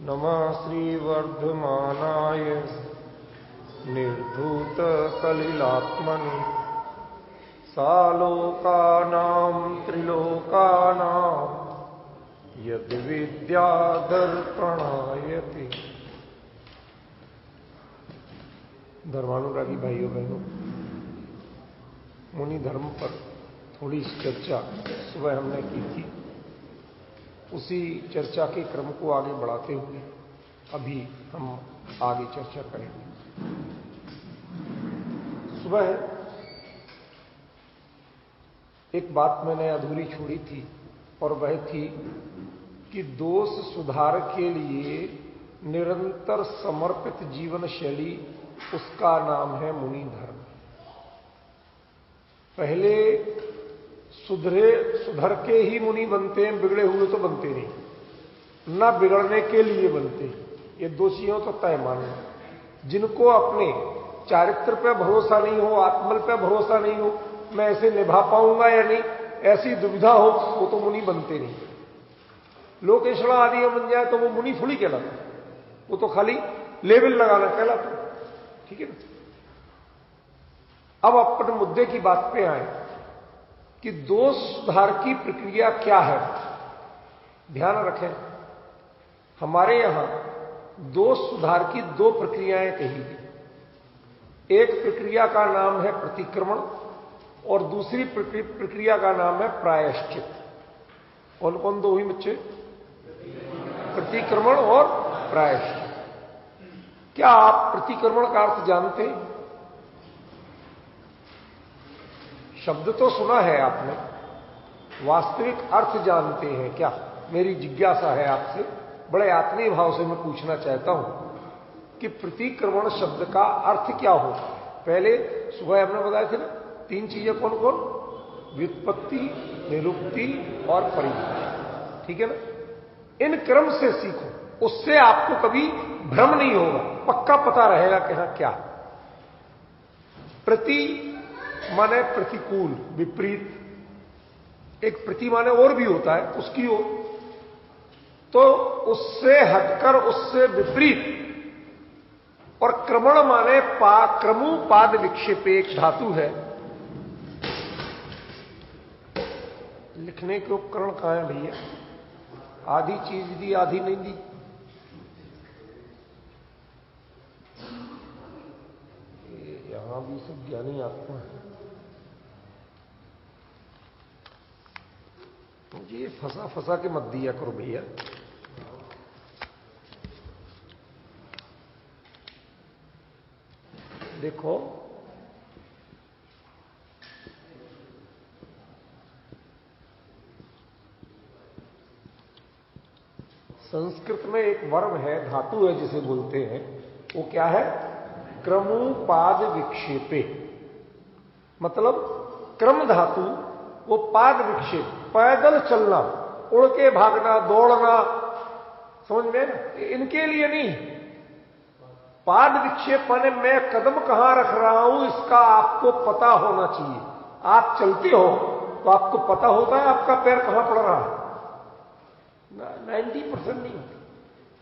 नमः श्रीवर्धमानाय निर्धूतकलिलात्मनि सालोकानां त्रिलोकानां यद्विद्यादर्पणायति। धर्मानुरागी भाइयों बहनों, मुनि धर्म पर थोड़ी चर्चा सुबह हमने की थी। उसी चर्चा के क्रम को आगे बढ़ाते हुए अभी हम आगे चर्चा करेंगे। सुबह एक बात मैंने अधूरी छोड़ी थी और वह थी कि दोष सुधार के लिए निरंतर समर्पित जीवन शैली, उसका नाम है मुनि धर्म। पहले सुधर के ही मुनि बनते हैं, बिगड़े हुए तो बनते नहीं, न बिगड़ने के लिए बनते। ये दो चीजों तो तय मानना। जिनको अपने चारित्र पे भरोसा नहीं हो, आत्मबल पे भरोसा नहीं हो, मैं ऐसे निभा पाऊंगा या नहीं, ऐसी दुविधा हो, वो तो मुनि बनते नहीं। लोकेशणा आदि बन जाए तो वो मुनि थोड़ी कहलाता, वो तो खाली लेवल लगाना कहलाता। ठीक है ना। अब अपने मुद्दे की बात पे आए कि दोष सुधार की प्रक्रिया क्या है। ध्यान रखें, हमारे यहां दोष सुधार की दो प्रक्रियाएं कही गई। एक प्रक्रिया का नाम है प्रतिक्रमण और दूसरी प्रक्रिया का नाम है प्रायश्चित। कौन कौन दो हुई बच्चे? प्रतिक्रमण और प्रायश्चित। क्या आप प्रतिक्रमण का अर्थ जानते हैं? शब्द तो सुना है आपने, वास्तविक अर्थ जानते हैं क्या? मेरी जिज्ञासा है आपसे, बड़े आत्मीय भाव से मैं पूछना चाहता हूं कि प्रतिक्रमण शब्द का अर्थ क्या हो। पहले सुबह हमने बताया थे ना, तीन चीजें कौन कौन? व्युत्पत्ति, निरुक्ति और परिभाषा। ठीक है ना। इन क्रम से सीखो, उससे आपको कभी भ्रम नहीं होगा, पक्का पता रहेगा कि हाँ क्या। प्रति माने प्रतिकूल, विपरीत। एक प्रति माने और भी होता है, उसकी ओर, तो उससे हटकर, उससे विपरीत। और क्रमण माने क्रमु पाद विक्षेप, एक धातु है। लिखने के उपकरण कहां है भैया? आधी चीज दी, आधी नहीं दी। यहां भी सब ज्ञानी आत्मा है। मुझे ये फंसा फंसा के मत दिया करो भैया। देखो, संस्कृत में एक वर्ब है, धातु है जिसे बोलते हैं, वो क्या है? क्रमुपाद विक्षेपे। मतलब क्रम धातु, वो पाद विक्षेप, पैदल चलना, उड़ के भागना, दौड़ना, समझ में ना? इनके लिए नहीं। पाद विक्षेप माने मैं कदम कहां रख रहा हूं, इसका आपको पता होना चाहिए। आप चलते हो तो आपको पता होता है आपका पैर कहां पड़ रहा है। 90% नहीं होती।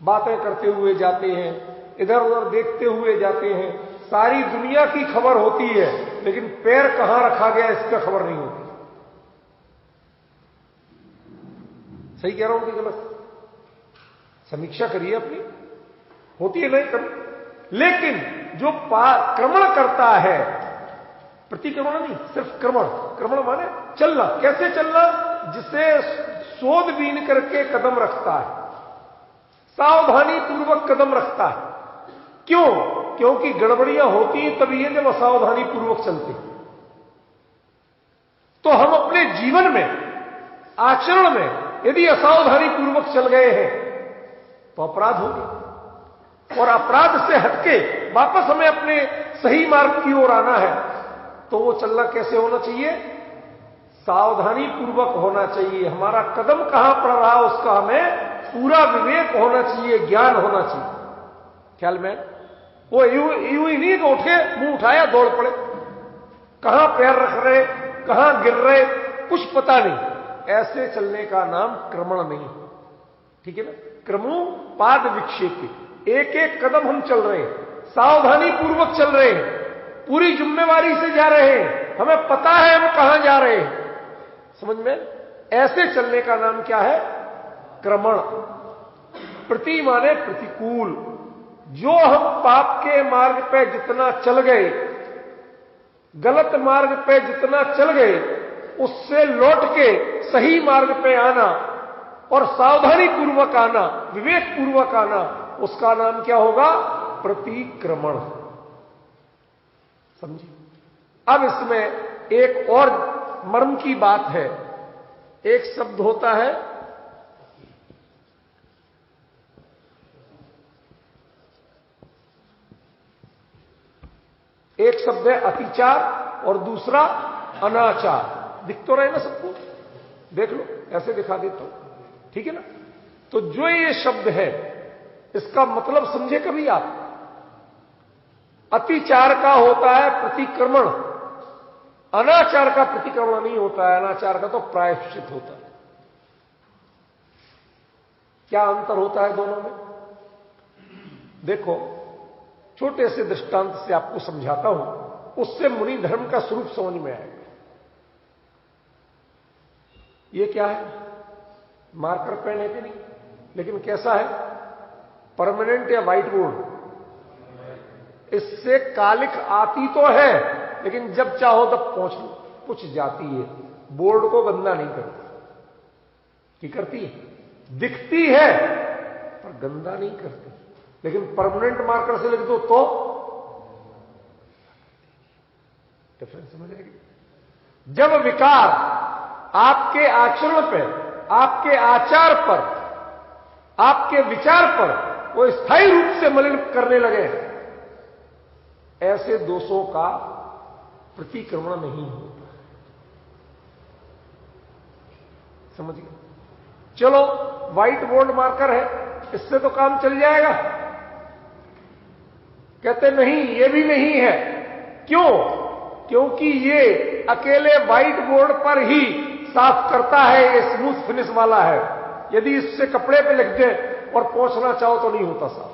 बातें करते हुए जाते हैं, इधर उधर देखते हुए जाते हैं, सारी दुनिया की खबर होती है, लेकिन पैर कहां रखा गया इसका खबर नहीं होती। सही कह रहा हूं कि गलत? समीक्षा करिए अपनी, होती है नहीं कभी। लेकिन जो क्रमण करता है, प्रतिक्रमण नहीं, सिर्फ क्रमण। क्रमण माने चलना। कैसे चलना? जिसे सोध बीन करके कदम रखता है, सावधानी पूर्वक कदम रखता है। क्यों? क्योंकि गड़बड़ियां होती हैं तभी है जब असावधानी पूर्वक चलते। तो हम अपने जीवन में, आचरण में यदि असावधानी पूर्वक चल गए हैं तो अपराध हो गया। और अपराध से हटके वापस हमें अपने सही मार्ग की ओर आना है, तो वो चलना कैसे होना चाहिए? सावधानी पूर्वक होना चाहिए। हमारा कदम कहां पड़ रहा है उसका हमें पूरा विवेक होना चाहिए, ज्ञान होना चाहिए। ख्याल में? वो यूं ही नहीं कि उठे, मुंह उठाया, दौड़ पड़े। कहां पैर रख रहे, कहां गिर रहे, कुछ पता नहीं। ऐसे चलने का नाम क्रमण नहीं। ठीक है ना। क्रमों पाद विक्षेप, एक एक कदम हम चल रहे हैं, सावधानी पूर्वक चल रहे हैं, पूरी जिम्मेवारी से जा रहे हैं, हमें पता है हम कहां जा रहे हैं। समझ में? ऐसे चलने का नाम क्या है? क्रमण। प्रति माने प्रतिकूल। जो हम पाप के मार्ग पे जितना चल गए, गलत मार्ग पे जितना चल गए, उससे लौट के सही मार्ग पे आना और सावधानी पूर्वक आना, विवेक पूर्वक आना, उसका नाम क्या होगा? प्रतिक्रमण। समझिए? अब इसमें एक और मर्म की बात है। एक शब्द होता है एक शब्द है अतिचार और दूसरा अनाचार। दिख तो रहे ना सबको? देख लो, ऐसे दिखा देता हूं, ठीक है ना? तो जो ये शब्द है, इसका मतलब समझे कभी आप? अतिचार का होता है प्रतिक्रमण, अनाचार का प्रतिक्रमण नहीं होता है, अनाचार का तो प्रायश्चित होता है। क्या अंतर होता है दोनों में? देखो, छोटे से दृष्टांत से आपको समझाता हूं, उससे मुनि धर्म का स्वरूप समझ में आएगा। ये क्या है? मार्कर पेन है कि नहीं? लेकिन कैसा है? परमानेंट या व्हाइट बोर्ड? इससे कालिक आती तो है, लेकिन जब चाहो तब पूछ जाती है। बोर्ड को गंदा नहीं करती। क्या करती है? दिखती है पर गंदा नहीं करती। लेकिन परमानेंट मार्कर से लिख दो तो डिफरेंस समझ आएगी। जब विकार आपके आचरण पर, आपके आचार पर, आपके विचार पर वो स्थायी रूप से मलिन करने लगे, ऐसे दोषों का प्रतिक्रमण नहीं होता। समझिए? चलो, व्हाइट बोर्ड मार्कर है, इससे तो काम चल जाएगा। कहते नहीं, ये भी नहीं है। क्यों? क्योंकि ये अकेले व्हाइट बोर्ड पर ही साफ करता है, ये स्मूथ फिनिश वाला है। यदि इससे कपड़े पे लिख दे और पोंछना चाहो तो नहीं होता साफ।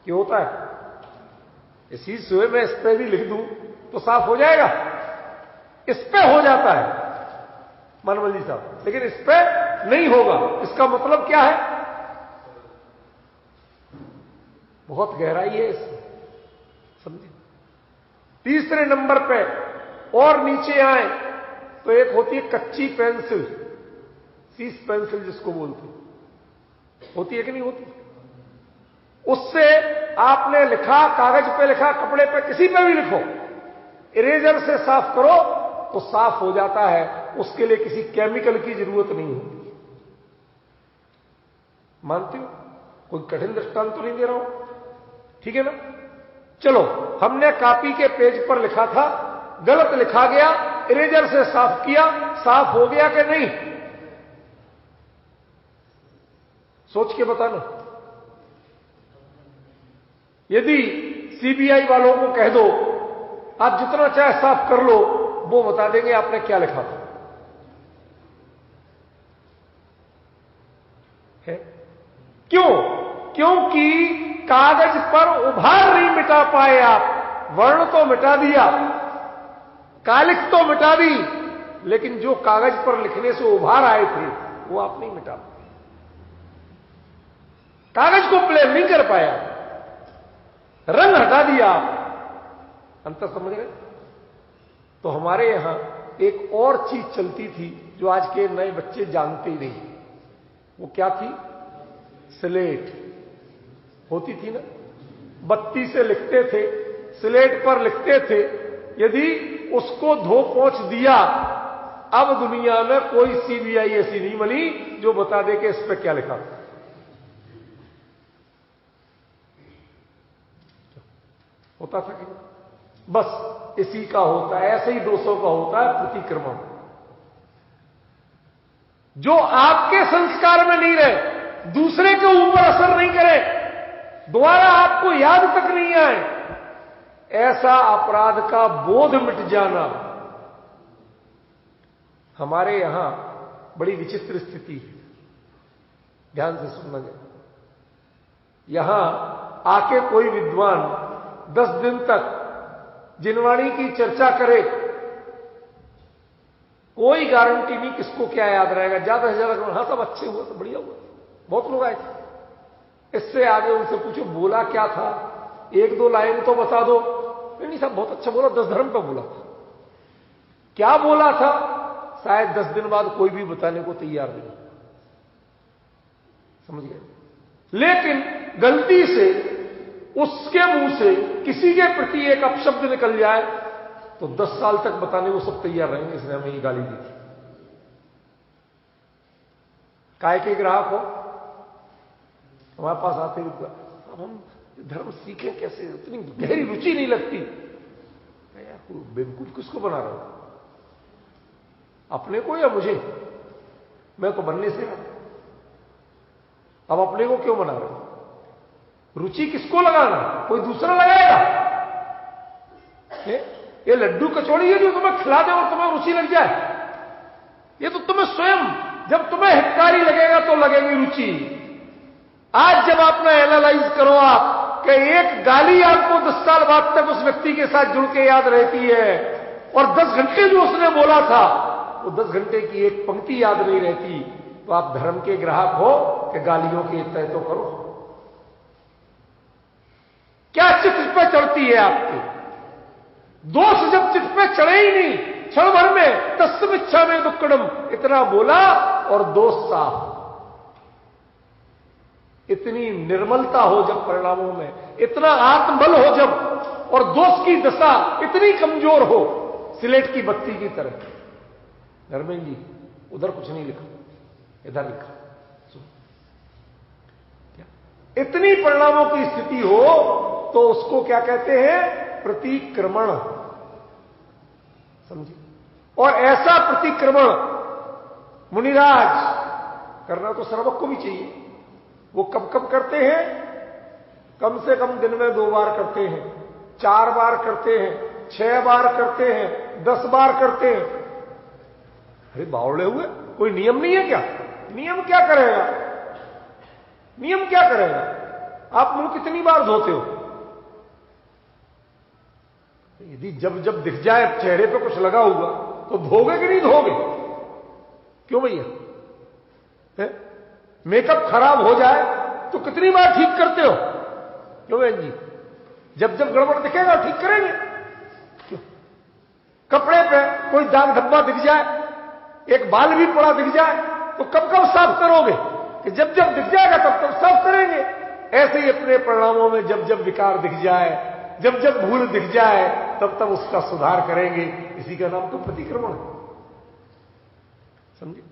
क्यों होता है? इसी सुए में इस पे भी लिख दूं तो साफ हो जाएगा? इस पे हो जाता है मनमल जी साहब, लेकिन इस पे नहीं होगा। इसका मतलब क्या है? बहुत गहराई है इसमें, समझिए? तीसरे नंबर पे और नीचे आए तो एक होती है कच्ची पेंसिल, सीस पेंसिल जिसको बोलते हैं, होती है कि नहीं होती? उससे आपने लिखा, कागज पे लिखा, कपड़े पे, किसी पे भी लिखो, इरेजर से साफ करो तो साफ हो जाता है। उसके लिए किसी केमिकल की जरूरत नहीं होती। मानते हो? कोई कठिन दृष्टांत तो नहीं दे रहा हूं, ठीक है ना? चलो, हमने कॉपी के पेज पर लिखा था, गलत लिखा गया, इरेजर से साफ किया, साफ हो गया कि नहीं? सोच के बताना। यदि सीबीआई वालों को कह दो आप जितना चाहे साफ कर लो, वो बता देंगे आपने क्या लिखा था। है? क्यों? क्योंकि कागज पर उभार नहीं मिटा पाए आप। वर्ण तो मिटा दिया, कालिक तो मिटा दी, लेकिन जो कागज पर लिखने से उभार आए थे वो आप नहीं मिटा पाए। कागज को प्लेन नहीं कर पाया, रंग हटा दिया आप। अंतर समझ रहे? तो हमारे यहां एक और चीज चलती थी जो आज के नए बच्चे जानते ही नहीं। वो क्या थी? स्लेट होती थी ना, बत्ती से लिखते थे, स्लेट पर लिखते थे। यदि उसको धो पोंछ दिया, अब दुनिया में कोई सीबीआई ऐसी नहीं मिली जो बता दे कि इस पे क्या लिखा। होता था कि बस इसी का होता है, ऐसे ही दोषों का होता है प्रतिक्रमण। जो आपके संस्कार में नहीं रहे, दूसरे के ऊपर असर नहीं करे, दोबारा आपको याद तक नहीं आए, ऐसा अपराध का बोध मिट जाना। हमारे यहां बड़ी विचित्र स्थिति है, ध्यान से सुनना। यहां आके कोई विद्वान 10 दिन तक जिनवाणी की चर्चा करे, कोई गारंटी नहीं किसको क्या याद रहेगा। ज्यादा से ज्यादा हाँ सब अच्छे हुए तो बढ़िया हुआ, बहुत लोग आए थे। इससे आगे उनसे पूछो बोला क्या था, 1-2 लाइन तो बता दो। नहीं साहब बहुत अच्छा बोला, 10 धर्म का बोला था। क्या बोला था शायद 10 दिन बाद कोई भी बताने को तैयार नहीं, समझ गए। लेकिन गलती से उसके मुंह से किसी के प्रति एक अपशब्द निकल जाए तो 10 साल तक बताने को सब तैयार रहेंगे, इसने हमें ये गाली दी थी। काय के ग्राहक हो हमारे पास आते हुए, अब हम धर्म सीखें कैसे, इतनी गहरी रुचि नहीं लगती। यार बेवकूफ किसको बना रहा हूं, अपने को या मुझे? मैं तो बनने से रहा, अब अपने को क्यों बना रहा हूं? रुचि किसको लगाना, कोई दूसरा लगाएगा? ये लड्डू कचौड़ी है जो तुम्हें खिला दे और तुम्हें रुचि लग जाए, ये तो तुम्हें स्वयं जब तुम्हें हितकारी लगेगा तो लगेगी रुचि। आज जब आपने एनालाइज करो आप कि एक गाली आपको 10 साल बाद तक उस व्यक्ति के साथ जुड़ के याद रहती है और 10 घंटे जो उसने बोला था वो 10 घंटे की एक पंक्ति याद नहीं रहती, तो आप धर्म के ग्राहक हो कि गालियों के तय तो करो। क्या चित्त पे चढ़ती है आपके? दोष जब चित्त पे चढ़े ही नहीं, क्षण भर में तस्मिच्छा में दुक्कड़म, इतना बोला और दोष साफ। इतनी निर्मलता हो जब परिणामों में, इतना आत्मबल हो जब, और दोष की दशा इतनी कमजोर हो सिलेट की बत्ती की तरह। धर्मेंद्र जी उधर कुछ नहीं लिखा, इधर लिखा। इतनी परिणामों की स्थिति हो तो उसको क्या कहते हैं? प्रतिक्रमण, समझिए। और ऐसा प्रतिक्रमण मुनिराज करना तो सर्वक को भी चाहिए। वो कब कब करते हैं? कम से कम दिन में 2 बार करते हैं, 4 बार करते हैं, 6 बार करते हैं, 10 बार करते हैं। अरे बावड़े हुए, कोई नियम नहीं है क्या? नियम क्या करेगा? नियम क्या करेगा? आप मुंह कितनी बार धोते हो? यदि जब जब दिख जाए चेहरे पे कुछ लगा हुआ तो धोगे कि नहीं धोगे? क्यों भैया? मेकअप खराब हो जाए तो कितनी बार ठीक करते हो? क्यों बहन जी? जब जब गड़बड़ दिखेगा ठीक करेंगे। क्यों? कपड़े पे कोई दाग धब्बा दिख जाए, एक बाल भी पड़ा दिख जाए तो कब कब साफ करोगे? कि जब जब दिख जाएगा तब तब साफ करेंगे। ऐसे ही अपने परिणामों में जब जब विकार दिख जाए, जब जब भूल दिख जाए तब तब उसका सुधार करेंगे। इसी का नाम तो प्रतिक्रमण है, समझे।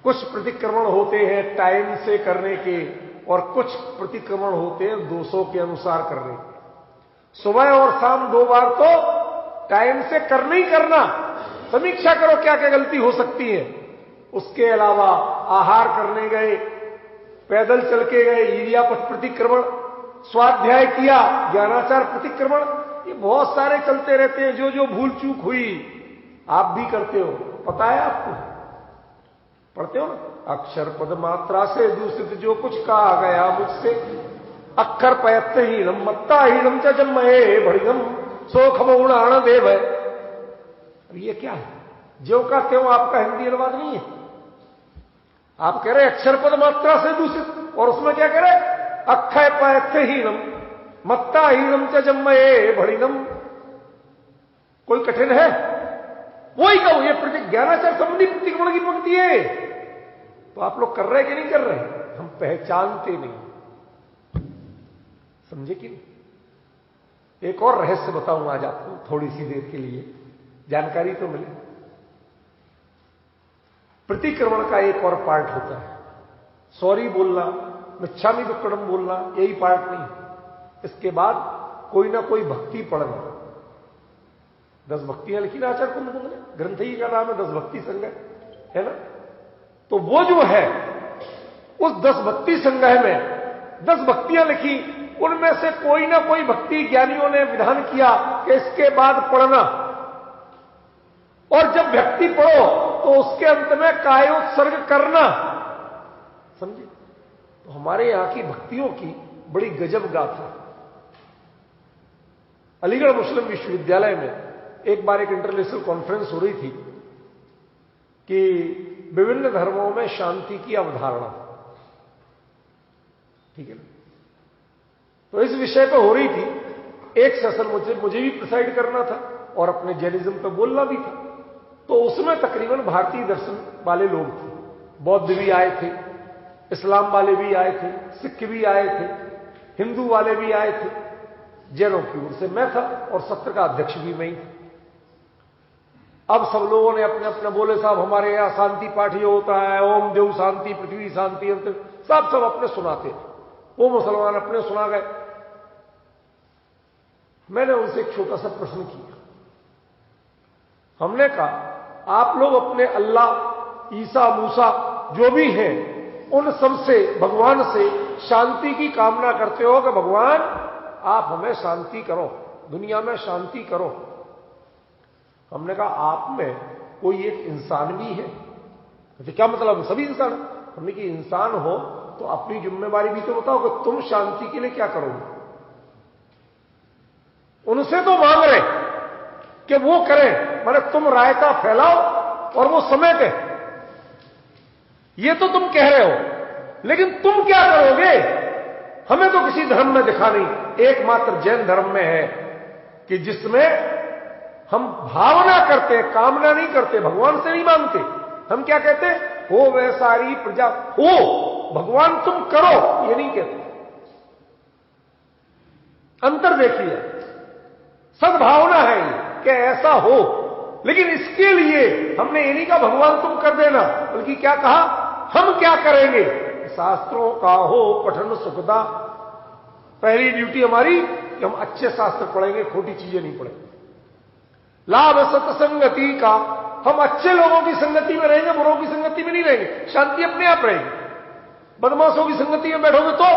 कुछ प्रतिक्रमण होते हैं टाइम से करने के और कुछ प्रतिक्रमण होते हैं दोषों के अनुसार करने के। सुबह और शाम 2 बार तो टाइम से करना ही करना। समीक्षा करो क्या क्या गलती हो सकती है। उसके अलावा आहार करने गए, पैदल चल के गए, ईर्यापथ प्रतिक्रमण, स्वाध्याय किया, ज्ञानाचार प्रतिक्रमण, ये बहुत सारे चलते रहते हैं। जो जो भूल चूक हुई आप भी करते हो, पता है आपको? पढ़ते हो ना? अक्षर पद मात्रा से दूषित जो कुछ कहा गया मुझसे, अक्षर प्रयत्नहीनम मत्ताहीनम च जन्मये भड़िगम सोखमौणाण देव। अब ये क्या है? ज्यों का त्यों आपका हिंदी अनुवाद नहीं है। आप कह रहे अक्षर पद मात्रा से दूषित, और उसमें क्या कह रहे? अक्षय प्रयत्नहीनम मत्ताहीनम च जन्मये भड़िगम। कोई कठिन है? वही कहूं, ये ज्ञानाचार संबंधी प्रतिक्रमण की पंक्ति है। तो आप लोग कर रहे कि नहीं कर रहे? हम पहचानते नहीं, समझे कि नहीं? एक और रहस्य बताऊं आज आपको, थोड़ी सी देर के लिए जानकारी तो मिले। प्रतिक्रमण का एक और पार्ट होता है, सॉरी बोलना, मिच्छामी दुक्कड़म बोलना, यही पार्ट नहीं। इसके बाद कोई ना कोई भक्ति पढ़ना। 10 भक्तियां लिखी ना आचार्य कुंद ने, ग्रंथ ही का नाम है 10 भक्ति संग्रह, है ना? तो वो जो है उस 10 भक्ति संग्रह में 10 भक्तियां लिखी, उनमें से कोई ना कोई भक्ति ज्ञानियों ने विधान किया कि इसके बाद पढ़ना, और जब भक्ति पढ़ो तो उसके अंत में कायोत्सर्ग करना, समझे? तो हमारे यहां की भक्तियों की बड़ी गजब गाथा। अलीगढ़ मुस्लिम विश्वविद्यालय में एक बार एक इंटरनेशनल कॉन्फ्रेंस हो रही थी कि विभिन्न धर्मों में शांति की अवधारणा, ठीक है ना। तो इस विषय पर हो रही थी। एक सेशन मुझे भी प्रिसाइड करना था और अपने जैनिज्म पर बोलना भी था। तो उसमें तकरीबन भारतीय दर्शन वाले लोग थे, बौद्ध भी आए थे, इस्लाम वाले भी आए थे, सिख भी आए थे, हिंदू वाले भी आए थे, जैनों की ओर से मैं था और सत्र का अध्यक्ष भी मैं ही था। अब सब लोगों ने अपने अपने बोले, साहब हमारे यहां शांति पाठ ये होता है, ओम देव शांति पृथ्वी शांति, सब अपने सुनाते थे। वो मुसलमान अपने सुना गए। मैंने उनसे एक छोटा सा प्रश्न किया। हमने कहा, आप लोग अपने अल्लाह, ईसा, मूसा जो भी हैं, उन सब से, भगवान से शांति की कामना करते हो कि भगवान आप हमें शांति करो, दुनिया में शांति करो। हमने कहा, आप में कोई एक इंसान भी है? तो क्या मतलब, सभी इंसान? हमने कि इंसान हो तो अपनी जिम्मेवारी भी तो बताओ कि तुम शांति के लिए क्या करोगे। उनसे तो मांग रहे कि वो करें, माने तुम रायता फैलाओ और वो समेटे, ये तो तुम कह रहे हो, लेकिन तुम क्या करोगे हमें तो किसी धर्म में दिखा नहीं। एकमात्र जैन धर्म में है कि जिसमें हम भावना करते हैं, कामना नहीं करते, भगवान से नहीं मांगते। हम क्या कहते हैं, हो वह सारी प्रजा हो, भगवान तुम करो, ये नहीं कहते। अंतर देखिए, सद्भावना है ये कि ऐसा हो, लेकिन इसके लिए हमने ये नहीं कहा भगवान तुम कर देना, बल्कि क्या कहा, हम क्या करेंगे। शास्त्रों का हो पठन सुखदा। पहली ड्यूटी हमारी कि हम अच्छे शास्त्र पढ़ेंगे, खोटी चीजें नहीं पढ़ेंगे। लाभ सत्संगति का, हम अच्छे लोगों की संगति में रहेंगे, बुरों की संगति में नहीं रहेंगे, शांति अपने आप रहेगी। बदमाशों की संगति में बैठोगे तो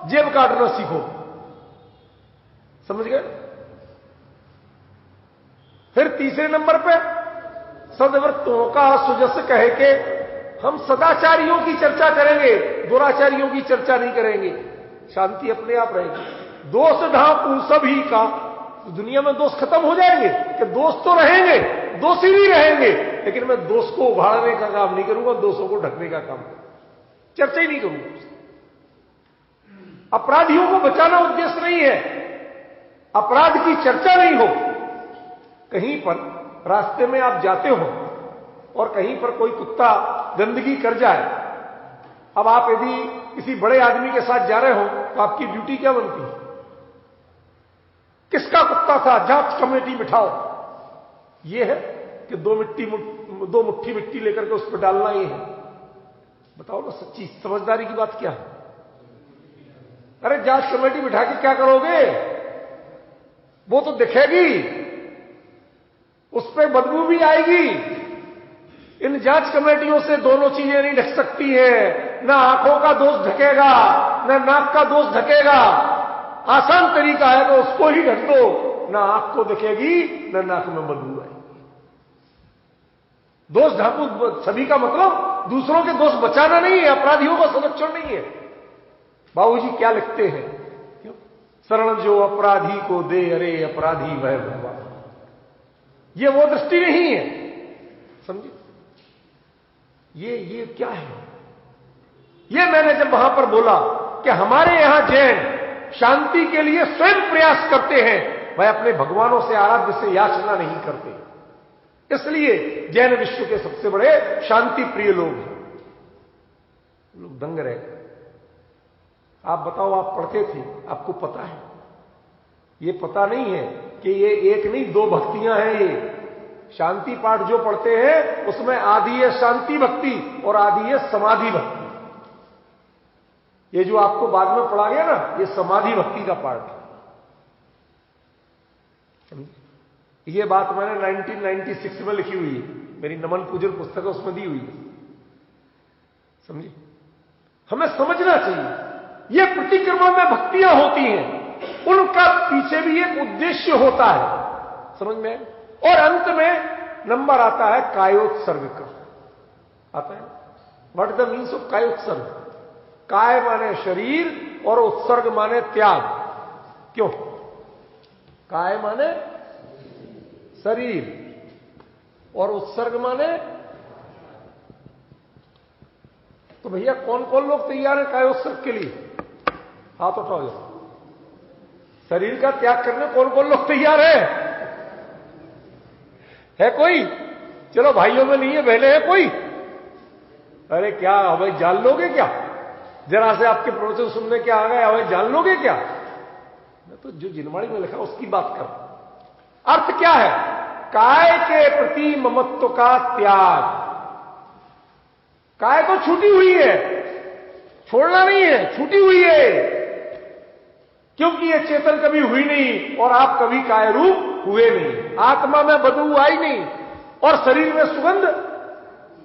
जेब काटना सीखो, समझ गए। फिर तीसरे नंबर पे सदव्रतों का सुजस कह के हम सदाचारियों की चर्चा करेंगे, दुराचारियों की चर्चा नहीं करेंगे, शांति अपने आप रहेगी। दोष ढांकू सभी का, तो दुनिया में दोष खत्म हो जाएंगे कि दोष तो रहेंगे, दोषी नहीं रहेंगे, लेकिन मैं दोष को उभारने का काम नहीं करूंगा, दोषों को ढकने का काम, चर्चा ही नहीं करूंगा। अपराधियों को बचाना उद्देश्य नहीं है, अपराध की चर्चा नहीं हो। कहीं पर रास्ते में आप जाते हो और कहीं पर कोई कुत्ता गंदगी कर जाए, अब आप यदि किसी बड़े आदमी के साथ जा रहे हो तो आपकी ड्यूटी क्या बनती है, किसका कुत्ता था, जांच कमेटी बिठाओ। यह है कि दो मुट्ठी मिट्टी लेकर के उस पर डालना, ये है। बताओ ना सच्ची समझदारी की बात क्या है। अरे जांच कमेटी बिठा के क्या करोगे, वो तो दिखेगी, उस पर बदबू भी आएगी। इन जांच कमेटियों से दोनों चीजें नहीं ढक सकती है, ना आंखों का दोष ढकेगा, ना नाक का दोष ढकेगा। आसान तरीका है तो उसको ही ढक दो, ना आंख को दिखेगी ना नाक में बदबू आएगी। दोष ढांकू सभी का मतलब दूसरों के दोष बचाना नहीं है, अपराधियों का संरक्षण नहीं है। बाबूजी क्या लिखते हैं, शरण जो अपराधी को दे, अरे अपराधी वह भगवान। ये वो दृष्टि नहीं है, समझे। ये क्या है, ये मैंने जब वहां पर बोला कि हमारे यहां जैन शांति के लिए स्वयं प्रयास करते हैं, वह अपने भगवानों से, आराध्य से याचना नहीं करते, इसलिए जैन विश्व के सबसे बड़े शांति प्रिय लोग हैं। लोग दंग रहे। आप बताओ, आप पढ़ते थे, आपको पता है, ये पता नहीं है कि ये एक नहीं दो भक्तियां हैं। ये शांति पाठ जो पढ़ते हैं उसमें आदि है शांति भक्ति और आदि है समाधि भक्ति। ये जो आपको बाद में पढ़ा गया ना, ये समाधि भक्ति का पाठ है। ये बात मैंने 1996 में लिखी हुई है, मेरी नमन पूजन पुस्तक है, उसमें दी हुई है, समझिए। हमें समझना चाहिए ये प्रतिक्रमण में भक्तियां होती हैं, उनका पीछे भी एक उद्देश्य होता है, समझ में। और अंत में नंबर आता है कायोत्सर्ग का, आता है। What is the means of कायोत्सर्ग। काय माने शरीर और उत्सर्ग माने त्याग। क्यों? काय माने शरीर और उत्सर्ग माने, तो भैया कौन कौन लोग तैयार हैं काय उत्सर्ग के लिए? हाथ उठाओ। शरीर का त्याग करने कौन कौन लोग तैयार है कोई? चलो भाइयों में नहीं है, बहने है कोई? अरे क्या हमें जान लोगे क्या? जरा से आपके प्रवचन सुनने के आ गए, हमें जान लोगे क्या? मैं तो जो जिनवाणी में लिखा उसकी बात कर रहा हूं। अर्थ क्या है? काय के प्रति ममत्व का त्याग। काय तो छूटी हुई है, छोड़ना नहीं है, छूटी हुई है, क्योंकि ये चेतन कभी हुई नहीं और आप कभी काय रूप हुए नहीं। आत्मा में बदबू आई नहीं और शरीर में सुगंध,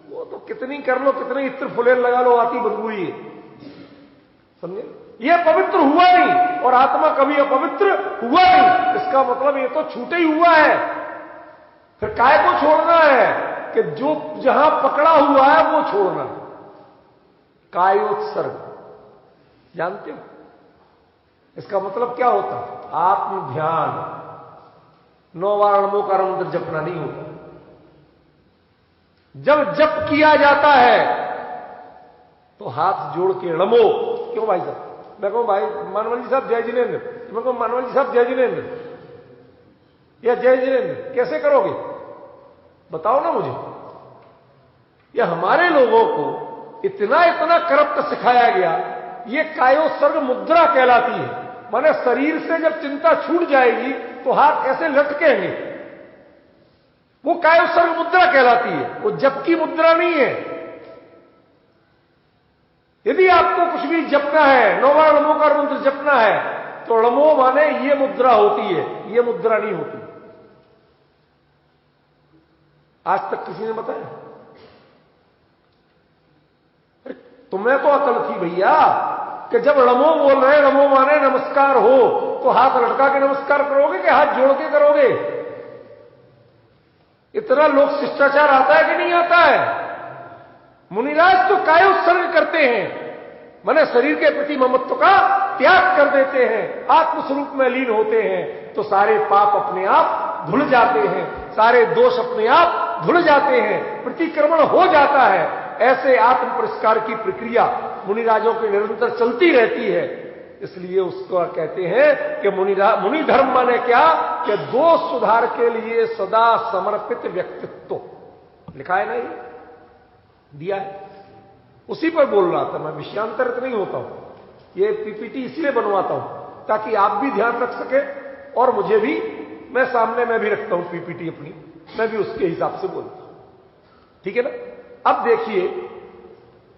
वो तो कितनी कर लो, कितने इत्र फुलेर लगा लो, आती बदबू ही है। समझे? ये पवित्र हुआ नहीं और आत्मा कभी अपवित्र हुआ नहीं। इसका मतलब ये तो छूटे ही हुआ है। फिर काय को छोड़ना है कि जो जहां पकड़ा हुआ है वो छोड़ना। कायोत्सर्ग जानते हो इसका मतलब क्या होता? आत्म ध्यान। 9 बार नमो का मंत्र जपना नहीं होता। जब जप किया जाता है तो हाथ जोड़ के नमो। क्यों भाई साहब? मैं कहूं भाई मानवल जी साहब जय जिनेन्द्र, मैं कहूं मानवल जी साहब जय जिनेन्द्र या जय जिनेन्द्र, कैसे करोगे? बताओ ना मुझे। ये हमारे लोगों को इतना इतना करप्ट सिखाया गया। ये कायोत्सर्ग मुद्रा कहलाती है। माने शरीर से जब चिंता छूट जाएगी तो हाथ ऐसे लटकेंगे, वो कायोत्सर्ग मुद्रा कहलाती है। वो जप की मुद्रा नहीं है। यदि आपको कुछ भी जपना है, 9 बार नमो का मंत्र जपना है, तो नमो माने ये मुद्रा होती है, ये मुद्रा नहीं होती। आज तक किसी ने बताया? तुम्हें तो अकल थी भैया कि जब नमो बोल रहे, नमो माने नमस्कार हो, तो हाथ लटका के नमस्कार करोगे कि हाथ जोड़ के करोगे? इतना लोक शिष्टाचार आता है कि नहीं आता है? मुनिराज तो कायोत्सर्ग करते हैं, माने शरीर के प्रति ममत्व का त्याग कर देते हैं, आत्मस्वरूप में लीन होते हैं, तो सारे पाप अपने आप धुल जाते हैं, सारे दोष अपने आप धुल जाते हैं, प्रतिक्रमण हो जाता है। ऐसे आत्म पुरस्कार की प्रक्रिया मुनिराजों की निरंतर चलती रहती है। इसलिए उसको कहते हैं कि मुनि धर्म माने क्या? कि दोष सुधार के लिए सदा समर्पित व्यक्तित्व। लिखा है ना, ये दिया है, उसी पर बोल रहा था मैं। विषयांतरित नहीं होता हूं। ये पीपीटी इसलिए बनवाता हूं ताकि आप भी ध्यान रख सके और मुझे भी, मैं सामने मैं भी रखता हूं पीपीटी अपनी, मैं भी उसके हिसाब से बोलता हूं। ठीक है ना? अब देखिए,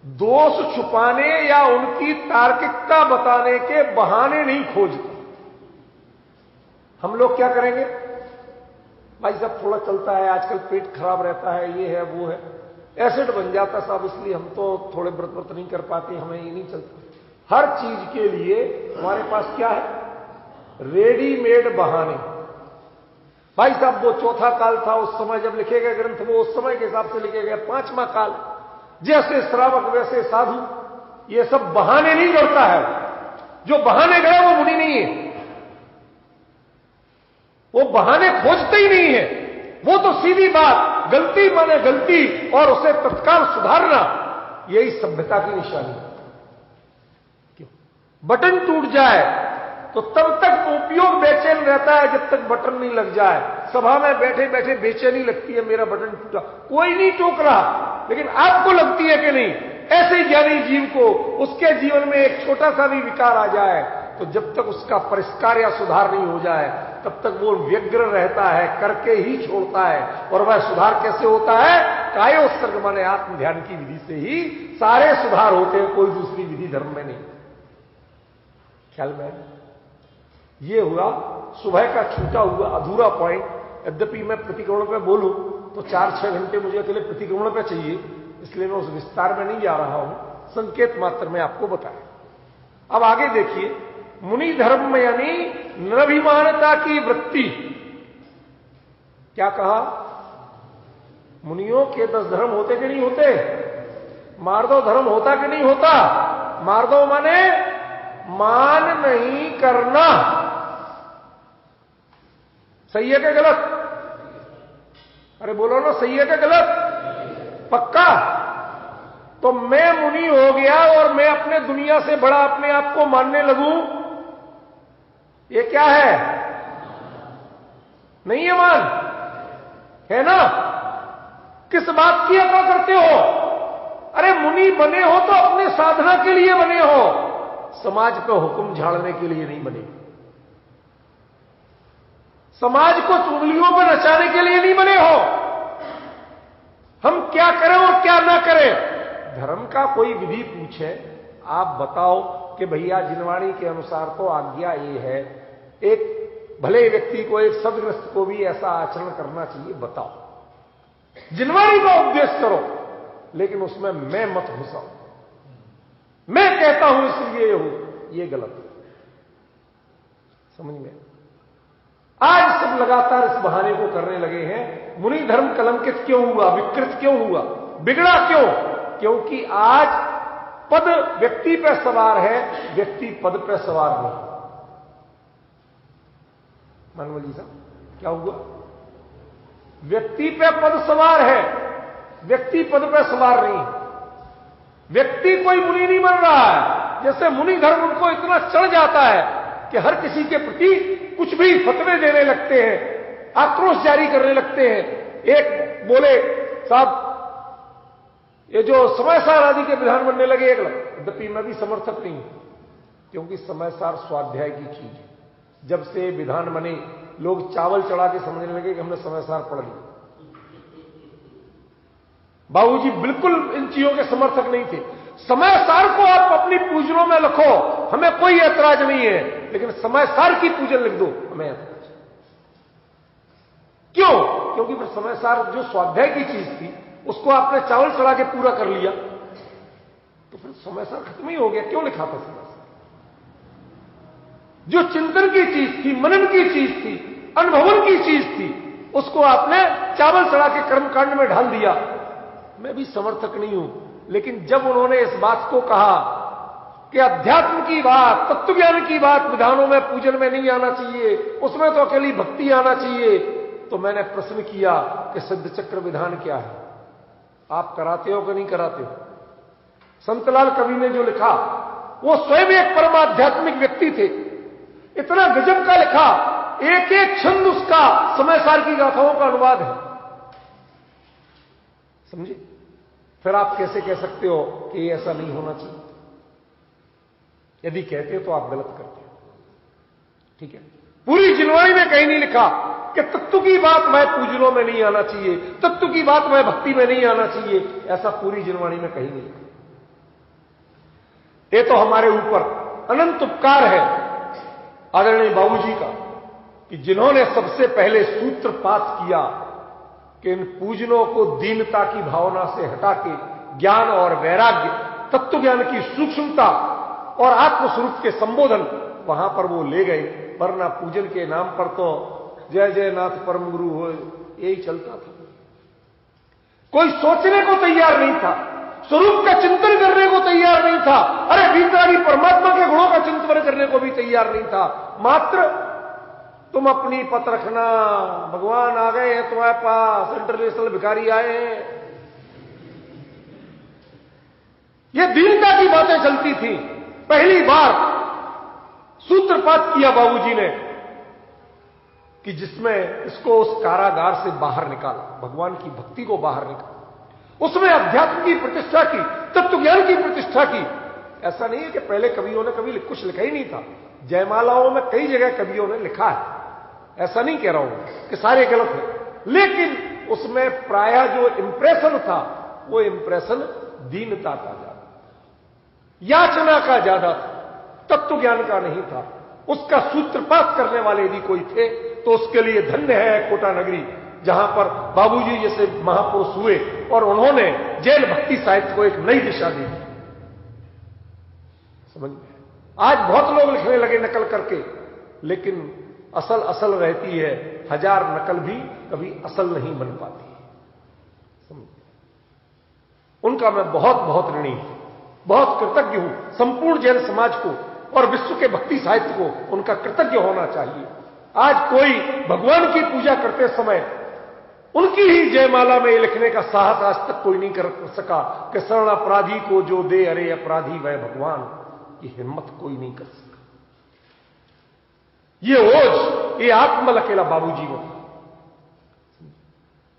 दोष छुपाने या उनकी तार्किकता बताने के बहाने नहीं खोजते। हम लोग क्या करेंगे? भाई साहब थोड़ा चलता है आजकल, पेट खराब रहता है, ये है वो है, एसिड बन जाता साहब, इसलिए हम तो थोड़े व्रत नहीं कर पाते, हमें ये नहीं चलता। हर चीज के लिए हमारे पास क्या है? रेडीमेड बहाने। भाई साहब वो चौथा काल था, उस समय जब लिखे गए ग्रंथ वो उस समय के हिसाब से लिखे गए। 5वां काल, जैसे श्रावक वैसे साधु, ये सब बहाने नहीं करता है। जो बहाने गया वो मुनि नहीं है, वो बहाने खोजते ही नहीं है। वो तो सीधी बात, गलती माने गलती और उसे तत्काल सुधारना, यही सभ्यता की निशानी है। क्यों? बटन टूट जाए तो तब तक उपयोग बेचैन रहता है जब तक बटन नहीं लग जाए। सभा में बैठे बैठे बेचैनी लगती है, मेरा बटन टूटा, कोई नहीं टोक रहा, लेकिन आपको लगती है कि नहीं। ऐसे ज्ञानी जीव को उसके जीवन में एक छोटा सा भी विकार आ जाए तो जब तक उसका परिष्कार या सुधार नहीं हो जाए तब तक वो व्यग्र रहता है, करके ही छोड़ता है। और वह सुधार कैसे होता है? कायोत्सर्ग माने आत्म ध्यान की विधि से ही सारे सुधार होते हैं, कोई दूसरी विधि धर्म में नहीं। ख्याल में ये हुआ सुबह का छूटा हुआ अधूरा पॉइंट। यद्यपि मैं प्रतिक्रमण पे बोलूं तो 4-6 घंटे मुझे अकेले प्रतिक्रमण पे चाहिए, इसलिए मैं उस विस्तार में नहीं जा रहा हूं, संकेत मात्र में आपको बताया। अब आगे देखिए, मुनि धर्म में यानी निरभिमानता की वृत्ति। क्या कहा? मुनियों के 10 धर्म होते कि नहीं होते? मार्दव धर्म होता कि नहीं होता? मार दो माने मान नहीं करना। सही है क्या गलत? अरे बोलो ना, सही है क्या गलत? पक्का? तो मैं मुनि हो गया और मैं अपने दुनिया से बड़ा अपने आप को मानने लगूं, ये क्या है? नहीं है मान, है ना? किस बात की अकल करते हो? अरे मुनि बने हो तो अपने साधना के लिए बने हो, समाज पे हुक्म झाड़ने के लिए नहीं बने। समाज को चुगलियों पर नचाने के लिए नहीं बने हो। हम क्या करें और क्या ना करें, धर्म का कोई विधि पूछे, आप बताओ कि भैया जिनवाणी के अनुसार तो आज्ञा ये है, एक भले व्यक्ति को, एक सदग्रस्त को भी ऐसा आचरण करना चाहिए, बताओ। जिनवाणी का उपदेश करो, लेकिन उसमें मैं मत घुसाओ। मैं कहता हूं इसलिए ये गलत है। समझ में? आज सब लगातार इस बहाने को करने लगे हैं, मुनि धर्म कलंकित क्यों हुआ, विकृत क्यों हुआ, बिगड़ा क्यों? क्योंकि आज पद व्यक्ति पर सवार है, व्यक्ति पद पर सवार नहीं। मनमोहन जी साहब, क्या हुआ? व्यक्ति पे पद सवार है, व्यक्ति पद पे सवार नहीं। व्यक्ति कोई मुनि नहीं बन रहा है। जैसे मुनि धर्म उनको इतना चढ़ जाता है कि हर किसी के प्रति कुछ भी फतवे देने लगते हैं, आक्रोश जारी करने लगते हैं। एक बोले साहब ये जो समय सार आदि के विधान बनने लगे, यद्यपि मैं भी समर्थक नहीं हूं, क्योंकि समय सार स्वाध्याय की चीज है। जब से विधान बने लोग चावल चढ़ा के समझने लगे कि हमने समय सार पढ़ लिया। बाबूजी बिल्कुल इन चीजों के समर्थक नहीं थे। समय सार को आप अपनी पूजनों में लिखो, हमें कोई ऐतराज नहीं है, लेकिन समय सार की पूजन लिख दो, हमें ऐतराज। क्यों? क्योंकि फिर समय सार जो स्वाध्याय की चीज थी उसको आपने चावल चढ़ा के पूरा कर लिया, तो फिर समय सार खत्म ही हो गया। क्यों लिखा था समय सार? जो चिंतन की चीज थी, मनन की चीज थी, अनुभवन की चीज थी, उसको आपने चावल चढ़ा के कर्मकांड में ढाल दिया। मैं भी समर्थक नहीं हूं, लेकिन जब उन्होंने इस बात को कहा कि अध्यात्म की बात, तत्व ज्ञान की बात विधानों में, पूजन में नहीं आना चाहिए, उसमें तो अकेली भक्ति आना चाहिए, तो मैंने प्रश्न किया कि सिद्ध चक्र विधान क्या है, आप कराते हो कि नहीं कराते हो? संतलाल कवि ने जो लिखा, वो स्वयं एक परमाध्यात्मिक व्यक्ति थे, इतना गजब का लिखा, एक एक छंद उसका समय सार की गाथाओं का अनुवाद है। समझे? फिर आप कैसे कह सकते हो कि ऐसा नहीं होना चाहिए? यदि कहते हो तो आप गलत करते हो। ठीक है, पूरी जिनवाणी में कहीं नहीं लिखा कि तत्व की बात मैं पूजनों में नहीं आना चाहिए, तत्व की बात मैं भक्ति में नहीं आना चाहिए, ऐसा पूरी जिनवाणी में कहीं नहीं लिखा। ये तो हमारे ऊपर अनंत उपकार है आदरणीय बाबूजी का कि जिन्होंने सबसे पहले सूत्रपात किया कि इन पूजनों को दीनता की भावना से हटा के ज्ञान और वैराग्य, तत्व ज्ञान की सूक्ष्मता और आत्मस्वरूप के संबोधन वहां पर वो ले गए। वरना पूजन के नाम पर तो जय जय नाथ परम गुरु हो, यही चलता था। कोई सोचने को तैयार नहीं था, स्वरूप का चिंतन करने को तैयार नहीं था। अरे भीतरागी परमात्मा के गुणों का चिंतन करने को भी तैयार नहीं था। मात्र तुम अपनी पत रखना, भगवान आ गए हैं तुम्हारे पास, इंटरनेशनल भिखारी आए हैं, ये दीनता की बातें चलती थी। पहली बार सूत्रपात किया बाबूजी ने कि जिसमें इसको उस कारागार से बाहर निकाला, भगवान की भक्ति को बाहर निकाला, उसमें अध्यात्म की प्रतिष्ठा की, तत्व ज्ञान की प्रतिष्ठा की। ऐसा नहीं है कि पहले कवियों ने कभी कुछ लिखा ही नहीं था। जयमालाओं में कई जगह कवियों ने लिखा है, ऐसा नहीं कह रहा हूं कि सारे गलत है, लेकिन उसमें प्रायः जो इंप्रेशन था वो इंप्रेशन दीनता का ज्यादा, याचना का ज्यादा था, तत्व ज्ञान का नहीं था। उसका सूत्रपात करने वाले यदि कोई थे तो उसके लिए धन्य है कोटा नगरी, जहां पर बाबूजी जैसे महापुरुष हुए और उन्होंने जैन भक्ति साहित्य को एक नई दिशा दी। समझ में? आज बहुत लोग लिखने लगे नकल करके, लेकिन असल रहती है। हजार नकल भी कभी असल नहीं बन पाती। उनका मैं बहुत बहुत ऋणी हूं, बहुत कृतज्ञ हूं संपूर्ण जैन समाज को और विश्व के भक्ति साहित्य को उनका कृतज्ञ होना चाहिए। आज कोई भगवान की पूजा करते समय उनकी ही जयमाला में लिखने का साहस आज तक कोई नहीं कर सका कि शरण अपराधी को जो दे अरे अपराधी वह भगवान, ये हिम्मत कोई नहीं कर सका। ये ओज, ये आत्मल अकेला बाबूजी में।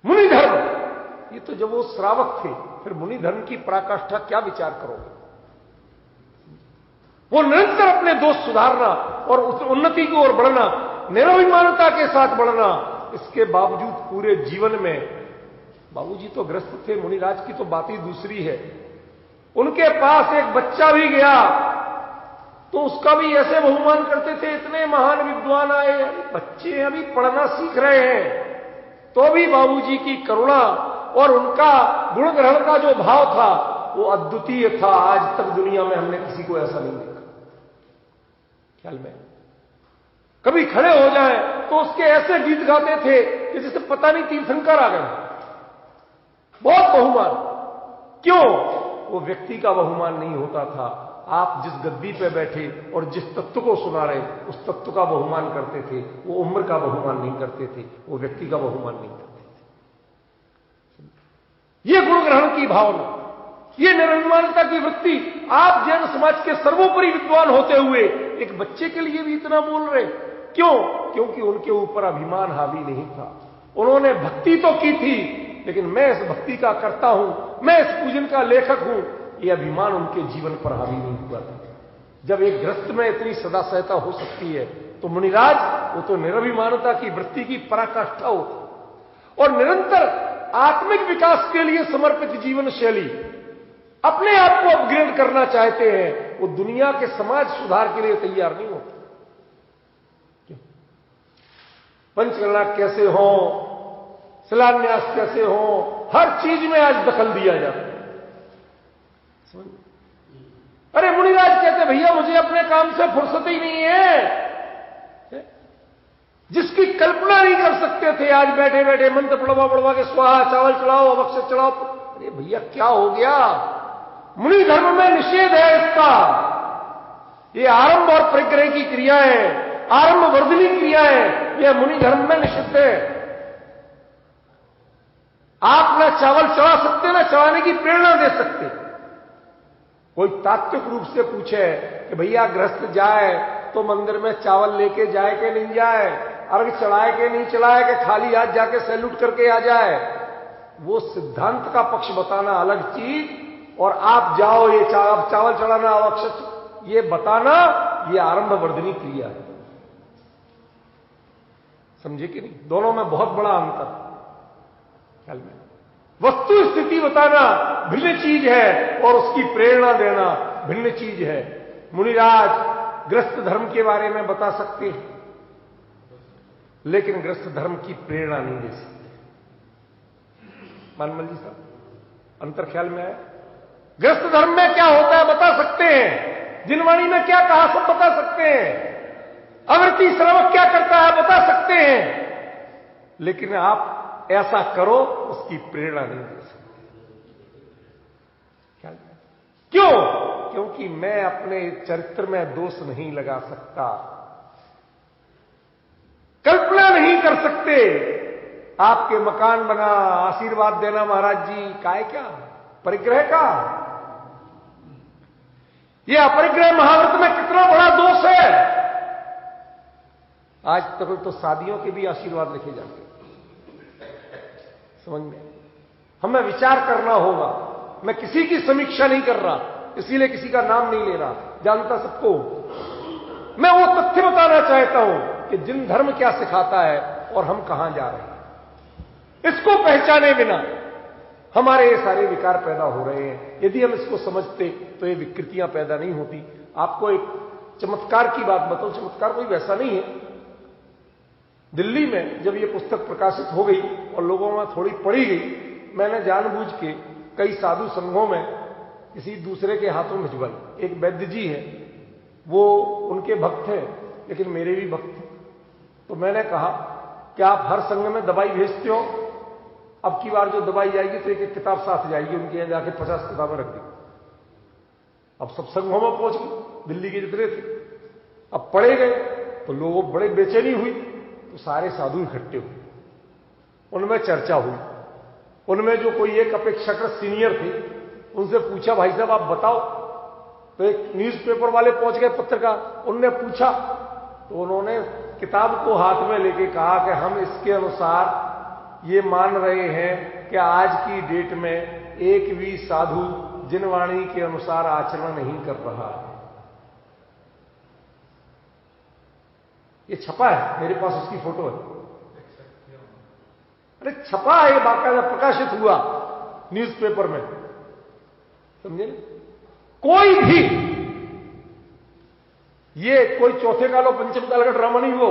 मुनि धर्म, ये तो जब वो श्रावक थे, फिर मुनि धर्म की पराकाष्ठा क्या विचार करोगे। वो निरंतर अपने दोष सुधारना और उस उन्नति की ओर बढ़ना, निराभिमानता के साथ बढ़ना, इसके बावजूद पूरे जीवन में बाबूजी तो ग्रस्त थे, मुनिराज की तो बात ही दूसरी है। उनके पास एक बच्चा भी गया तो उसका भी ऐसे बहुमान करते थे, इतने महान विद्वान आए, बच्चे अभी पढ़ना सीख रहे हैं, तो भी बाबूजी की करुणा और उनका गुण ग्रहण का जो भाव था वो अद्वितीय था। आज तक दुनिया में हमने किसी को ऐसा नहीं देखा। ख्याल में कभी खड़े हो जाए तो उसके ऐसे गीत गाते थे कि जैसे पता नहीं तीर्थंकर आ गए। बहुत बहुमान। क्यों? वो व्यक्ति का बहुमान नहीं होता था, आप जिस गद्दी पे बैठे और जिस तत्व को सुना रहे उस तत्व का बहुमान करते थे। वो उम्र का बहुमान नहीं करते थे, वो व्यक्ति का बहुमान नहीं करते थे। ये गुण ग्रहण की भावना, ये निरभिमानता की वृत्ति, आप जैन समाज के सर्वोपरि विद्वान होते हुए एक बच्चे के लिए भी इतना बोल रहे। क्यों? क्योंकि उनके ऊपर अभिमान हावी नहीं था। उन्होंने भक्ति तो की थी, लेकिन मैं इस भक्ति का करता हूं, मैं इस पूजन का लेखक हूं, यह अभिमान उनके जीवन पर हावी नहीं हुआ था। जब एक ग्रस्त में इतनी सदा सहता हो सकती है तो मुनिराज, वो तो निरभिमानता की वृत्ति की पराकाष्ठा होती और निरंतर आत्मिक विकास के लिए समर्पित जीवन शैली, अपने आप को अपग्रेड करना चाहते हैं, वो दुनिया के समाज सुधार के लिए तैयार नहीं होते। पंचगणना कैसे हो, शिलान्यास कैसे हो, हर चीज में आज दखल दिया जाता है। अरे मुनिराज कहते भैया मुझे अपने काम से फुर्सत ही नहीं है। जिसकी कल्पना नहीं कर सकते थे आज बैठे बैठे मंत्र पढ़वा पढ़वा के स्वाहा, चावल चढ़ाओ, अवक्ष चढ़ाओ। अरे भैया क्या हो गया? मुनि धर्म में निषेध है इसका। ये आरंभ और परिग्रह की क्रियाएं, आरंभ वर्धनी क्रियाएं, यह मुनि धर्म में निषिद्ध है। आप ना चावल चढ़ा सकते, ना चढ़ाने की प्रेरणा दे सकते। कोई तात्विक रूप से पूछे कि भैया गृहस्थ जाए तो मंदिर में चावल लेके जाए कि नहीं जाए, अर्घ चढ़ाए कि नहीं चढ़ाए, कि खाली हाथ जाके सैल्यूट करके आ जाए, वो सिद्धांत का पक्ष बताना अलग चीज, और आप जाओ ये चावल चढ़ाना आवश्यक ये बताना, ये आरंभ वर्धनी क्रिया है। समझे कि नहीं? दोनों में बहुत बड़ा अंतर। ख्याल में वस्तु स्थिति बताना भिन्न चीज है और उसकी प्रेरणा देना भिन्न चीज है। मुनिराज ग्रस्त धर्म के बारे में बता सकते हैं, लेकिन ग्रस्त धर्म की प्रेरणा नहीं दे सकते। मानमल जी साहब, अंतर ख्याल में आया? ग्रस्त धर्म में क्या होता है बता सकते हैं, जिनवाणी में क्या कहा सब बता सकते हैं, अवृत्ति श्रावक क्या करता है बता सकते हैं, लेकिन आप ऐसा करो उसकी प्रेरणा नहीं दे सकते। क्या? क्यों? क्योंकि मैं अपने चरित्र में दोष नहीं लगा सकता, कल्पना नहीं कर सकते। आपके मकान बना, आशीर्वाद देना महाराज जी, काय क्या परिग्रह का? यह अपरिग्रह महाव्रत में कितना बड़ा दोष है। आज तक तो शादियों के भी आशीर्वाद लिखे जाते, समझ में? हमें विचार करना होगा। मैं किसी की समीक्षा नहीं कर रहा, इसीलिए किसी का नाम नहीं ले रहा, जानता सबको। मैं वो तथ्य बताना चाहता हूं कि जिन धर्म क्या सिखाता है और हम कहां जा रहे हैं, इसको पहचाने बिना हमारे ये सारे विकार पैदा हो रहे हैं। यदि हम इसको समझते तो ये विकृतियां पैदा नहीं होती। आपको एक चमत्कार की बात बताऊं, चमत्कार कोई वैसा नहीं है। दिल्ली में जब ये पुस्तक प्रकाशित हो गई और लोगों में थोड़ी पढ़ी गई, मैंने जानबूझ के कई साधु संघों में किसी दूसरे के हाथों भिजवाई। एक वैद्य जी है, वो उनके भक्त हैं लेकिन मेरे भी भक्त थे। तो मैंने कहा कि आप हर संघ में दवाई भेजते हो, अब की बार जो दवाई आएगी तो एक किताब साथ जाएगी, उनके यहां जाके 50 किताबें रख दी। अब सब संघों में पहुंच गए, दिल्ली के जितने थे। अब पढ़े गए तो लोगों बड़े बेचैनी हुई, तो सारे साधु इकट्ठे हुए, उनमें चर्चा हुई। उनमें जो कोई एक अपेक्षाकृत सीनियर थे, उनसे पूछा, भाई साहब आप बताओ। तो एक न्यूज़पेपर वाले पहुंच गए, पत्रकार, उनने पूछा, तो उन्होंने किताब को हाथ में लेके कहा कि हम इसके अनुसार ये मान रहे हैं कि आज की डेट में एक भी साधु जिनवाणी के अनुसार आचरण नहीं कर रहा है। ये छपा है, मेरे पास उसकी फोटो है। अरे छपा है, बाकायदा प्रकाशित हुआ न्यूज़पेपर में, समझे? कोई भी, ये कोई चौथे काल और पंचम काल का ड्रामा नहीं हुआ,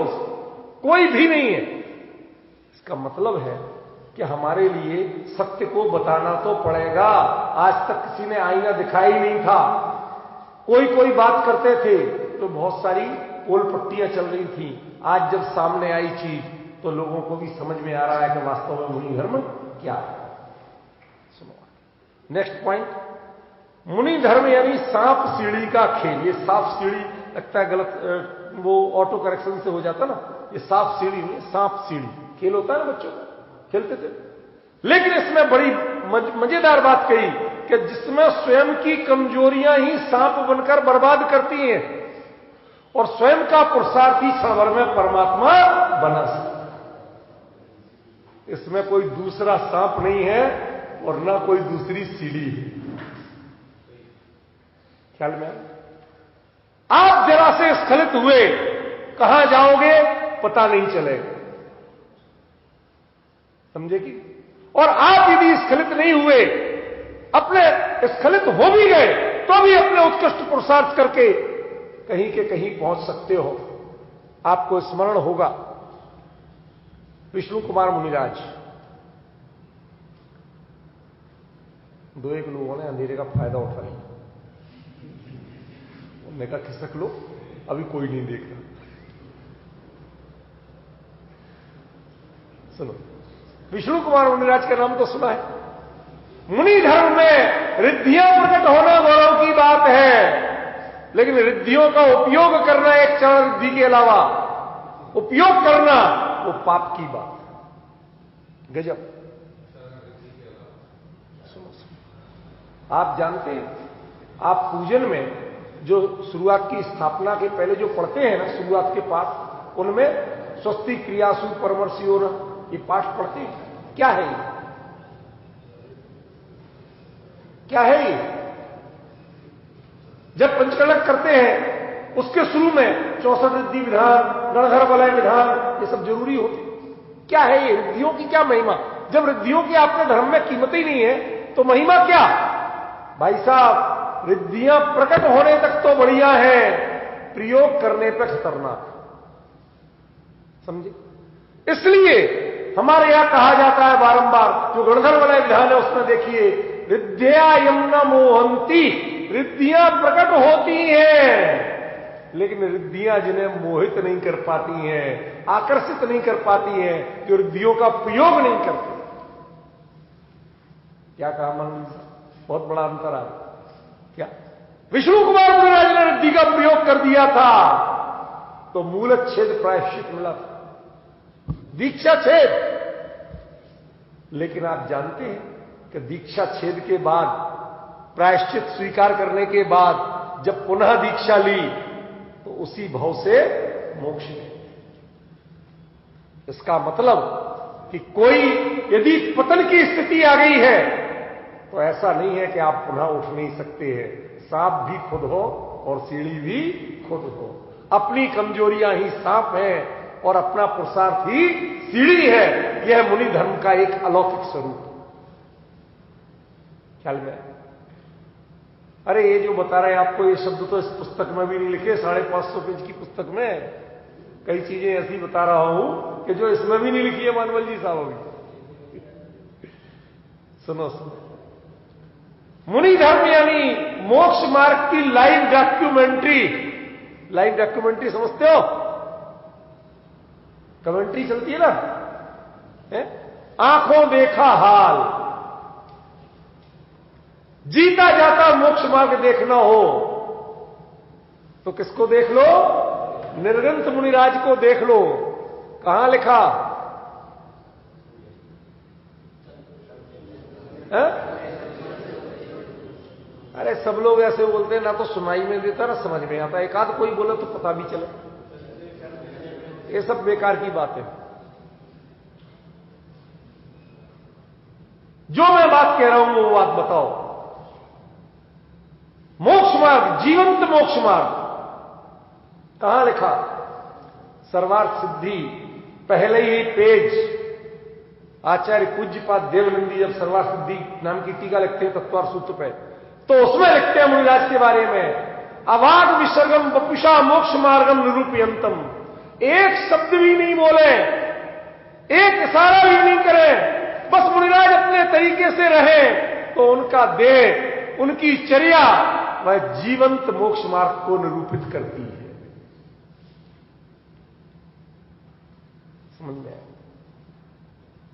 कोई भी नहीं है। इसका मतलब है कि हमारे लिए सत्य को बताना तो पड़ेगा। आज तक किसी ने आईना दिखाया ही नहीं था। कोई बात करते थे तो बहुत सारी पोल पट्टियां चल रही थी। आज जब सामने आई चीज तो लोगों को भी समझ में आ रहा है कि वास्तव में मुनि धर्म क्या है। सुनो नेक्स्ट पॉइंट, मुनि धर्म यानी सांप सीढ़ी का खेल। ये सांप सीढ़ी लगता है गलत, वो ऑटो करेक्शन से हो जाता ना। ये सांप सीढ़ी नहीं, सांप सीढ़ी खेल होता है ना, बच्चों खेलते थे। लेकिन इसमें बड़ी मजेदार बात कही कि जिसमें स्वयं की कमजोरियां ही सांप बनकर बर्बाद करती हैं और स्वयं का पुरुषार्थी क्षण भर में परमात्मा बना सकता। इसमें कोई दूसरा सांप नहीं है और ना कोई दूसरी सीढ़ी है। ख्याल में आप जरा से स्खलित हुए, कहां जाओगे पता नहीं चलेगा, समझे कि? और आप यदि स्खलित नहीं हुए, अपने स्खलित हो भी गए तो भी अपने उत्कृष्ट पुरुषार्थ करके कहीं के कहीं पहुंच सकते हो। आपको स्मरण होगा विष्णु कुमार मुनिराज, दो एक लोगों ने अंधेरे का फायदा उठा लिया। उन्होंने कहा खिसक लो, अभी कोई नहीं देख रहा। सुनो, विष्णु कुमार मुनिराज का नाम तो सुना है। मुनि धर्म में रिद्धियां प्रकट होना गौरव की बात है, लेकिन रिद्धियों का उपयोग करना एक चरण रिद्धि के अलावा उपयोग करना वो पाप की बात है। गजब। सुनो, आप जानते हैं, आप पूजन में जो शुरुआत की स्थापना के पहले जो पढ़ते हैं ना, शुरुआत के पाठ, उनमें स्वस्ति क्रियासु परमर्शियों, ये पाठ पढ़ते हैं। क्या है ये? क्या है ये? जब पंचकलक करते हैं उसके शुरू में 64 रिद्धि विधान, गणधर वलय विधान, ये सब जरूरी होते। क्या है ये? रिद्धियों की क्या महिमा? जब रिद्धियों की आपके धर्म में कीमत ही नहीं है तो महिमा क्या? भाई साहब, रिद्धियां प्रकट होने तक तो बढ़िया है, प्रयोग करने पर खतरनाक, समझे? इसलिए हमारे यहां कहा जाता है बारंबार, जो गणधर वलय विधान है उसमें देखिए, रिद्धिया यमुना मोहंती, रिद्धियां प्रकट होती हैं, लेकिन रिद्धियां जिन्हें मोहित नहीं कर पाती हैं, आकर्षित नहीं कर पाती हैं, जो रिद्धियों का प्रयोग नहीं करती। क्या कहा मन? बहुत बड़ा अंतर है क्या? विष्णु कुमार मुनिराज ने रिद्धि का प्रयोग कर दिया था तो मूलच्छेद प्रायश्चित मिला था, दीक्षा छेद। लेकिन आप जानते हैं कि दीक्षा छेद के बाद, प्रायश्चित स्वीकार करने के बाद जब पुनः दीक्षा ली तो उसी भाव से मोक्ष मिला। इसका मतलब कि कोई यदि पतन की स्थिति आ गई है तो ऐसा नहीं है कि आप पुनः उठ नहीं सकते हैं। सांप भी खुद हो और सीढ़ी भी खुद हो। अपनी कमजोरियां ही सांप हैं और अपना पुरुषार्थ ही सीढ़ी है। यह मुनि धर्म का एक अलौकिक स्वरूप। ख्याल में? अरे ये जो बता रहे हैं आपको, ये शब्द तो इस पुस्तक में भी नहीं लिखे, 550 पेज की पुस्तक में कई चीजें ऐसी बता रहा हूं कि जो इसमें भी नहीं लिखी है मानवल जी साहब भी। सुनो सुनो, मुनि धर्म यानी मोक्ष मार्ग की लाइव डॉक्यूमेंट्री। लाइव डॉक्यूमेंट्री समझते हो? कमेंट्री चलती है ना, आंखों देखा हाल। जीता जाता मोक्ष मार्ग देखना हो तो किसको देख लो? निर्गंथ मुनिराज को देख लो। कहां लिखा है? अरे सब लोग ऐसे बोलते हैं, ना तो सुनाई में देता ना समझ में आता, एक आध कोई बोले तो पता भी चले। ये सब बेकार की बातें। जो मैं बात कह रहा हूं वो बात बताओ। मोक्ष मार्ग, जीवंत मोक्ष मार्ग कहां लिखा? सर्वार्थ सिद्धि, पहले ही पेज। आचार्य पूज्यपाद देवनंदी जब सर्वार्थ सिद्धि नाम की टीका लिखते हैं तत्वार सूत्र पे, तो उसमें लिखते हैं मुनिराज के बारे में, अवाग विसर्गम वपुषा मोक्ष मार्गम निरूपयंतम। एक शब्द भी नहीं बोले, एक इशारा भी नहीं करें, बस मुनिराज अपने तरीके से रहे तो उनका देह, उनकी चर्या वह जीवंत मोक्ष मार्ग को निरूपित करती है। समझ में?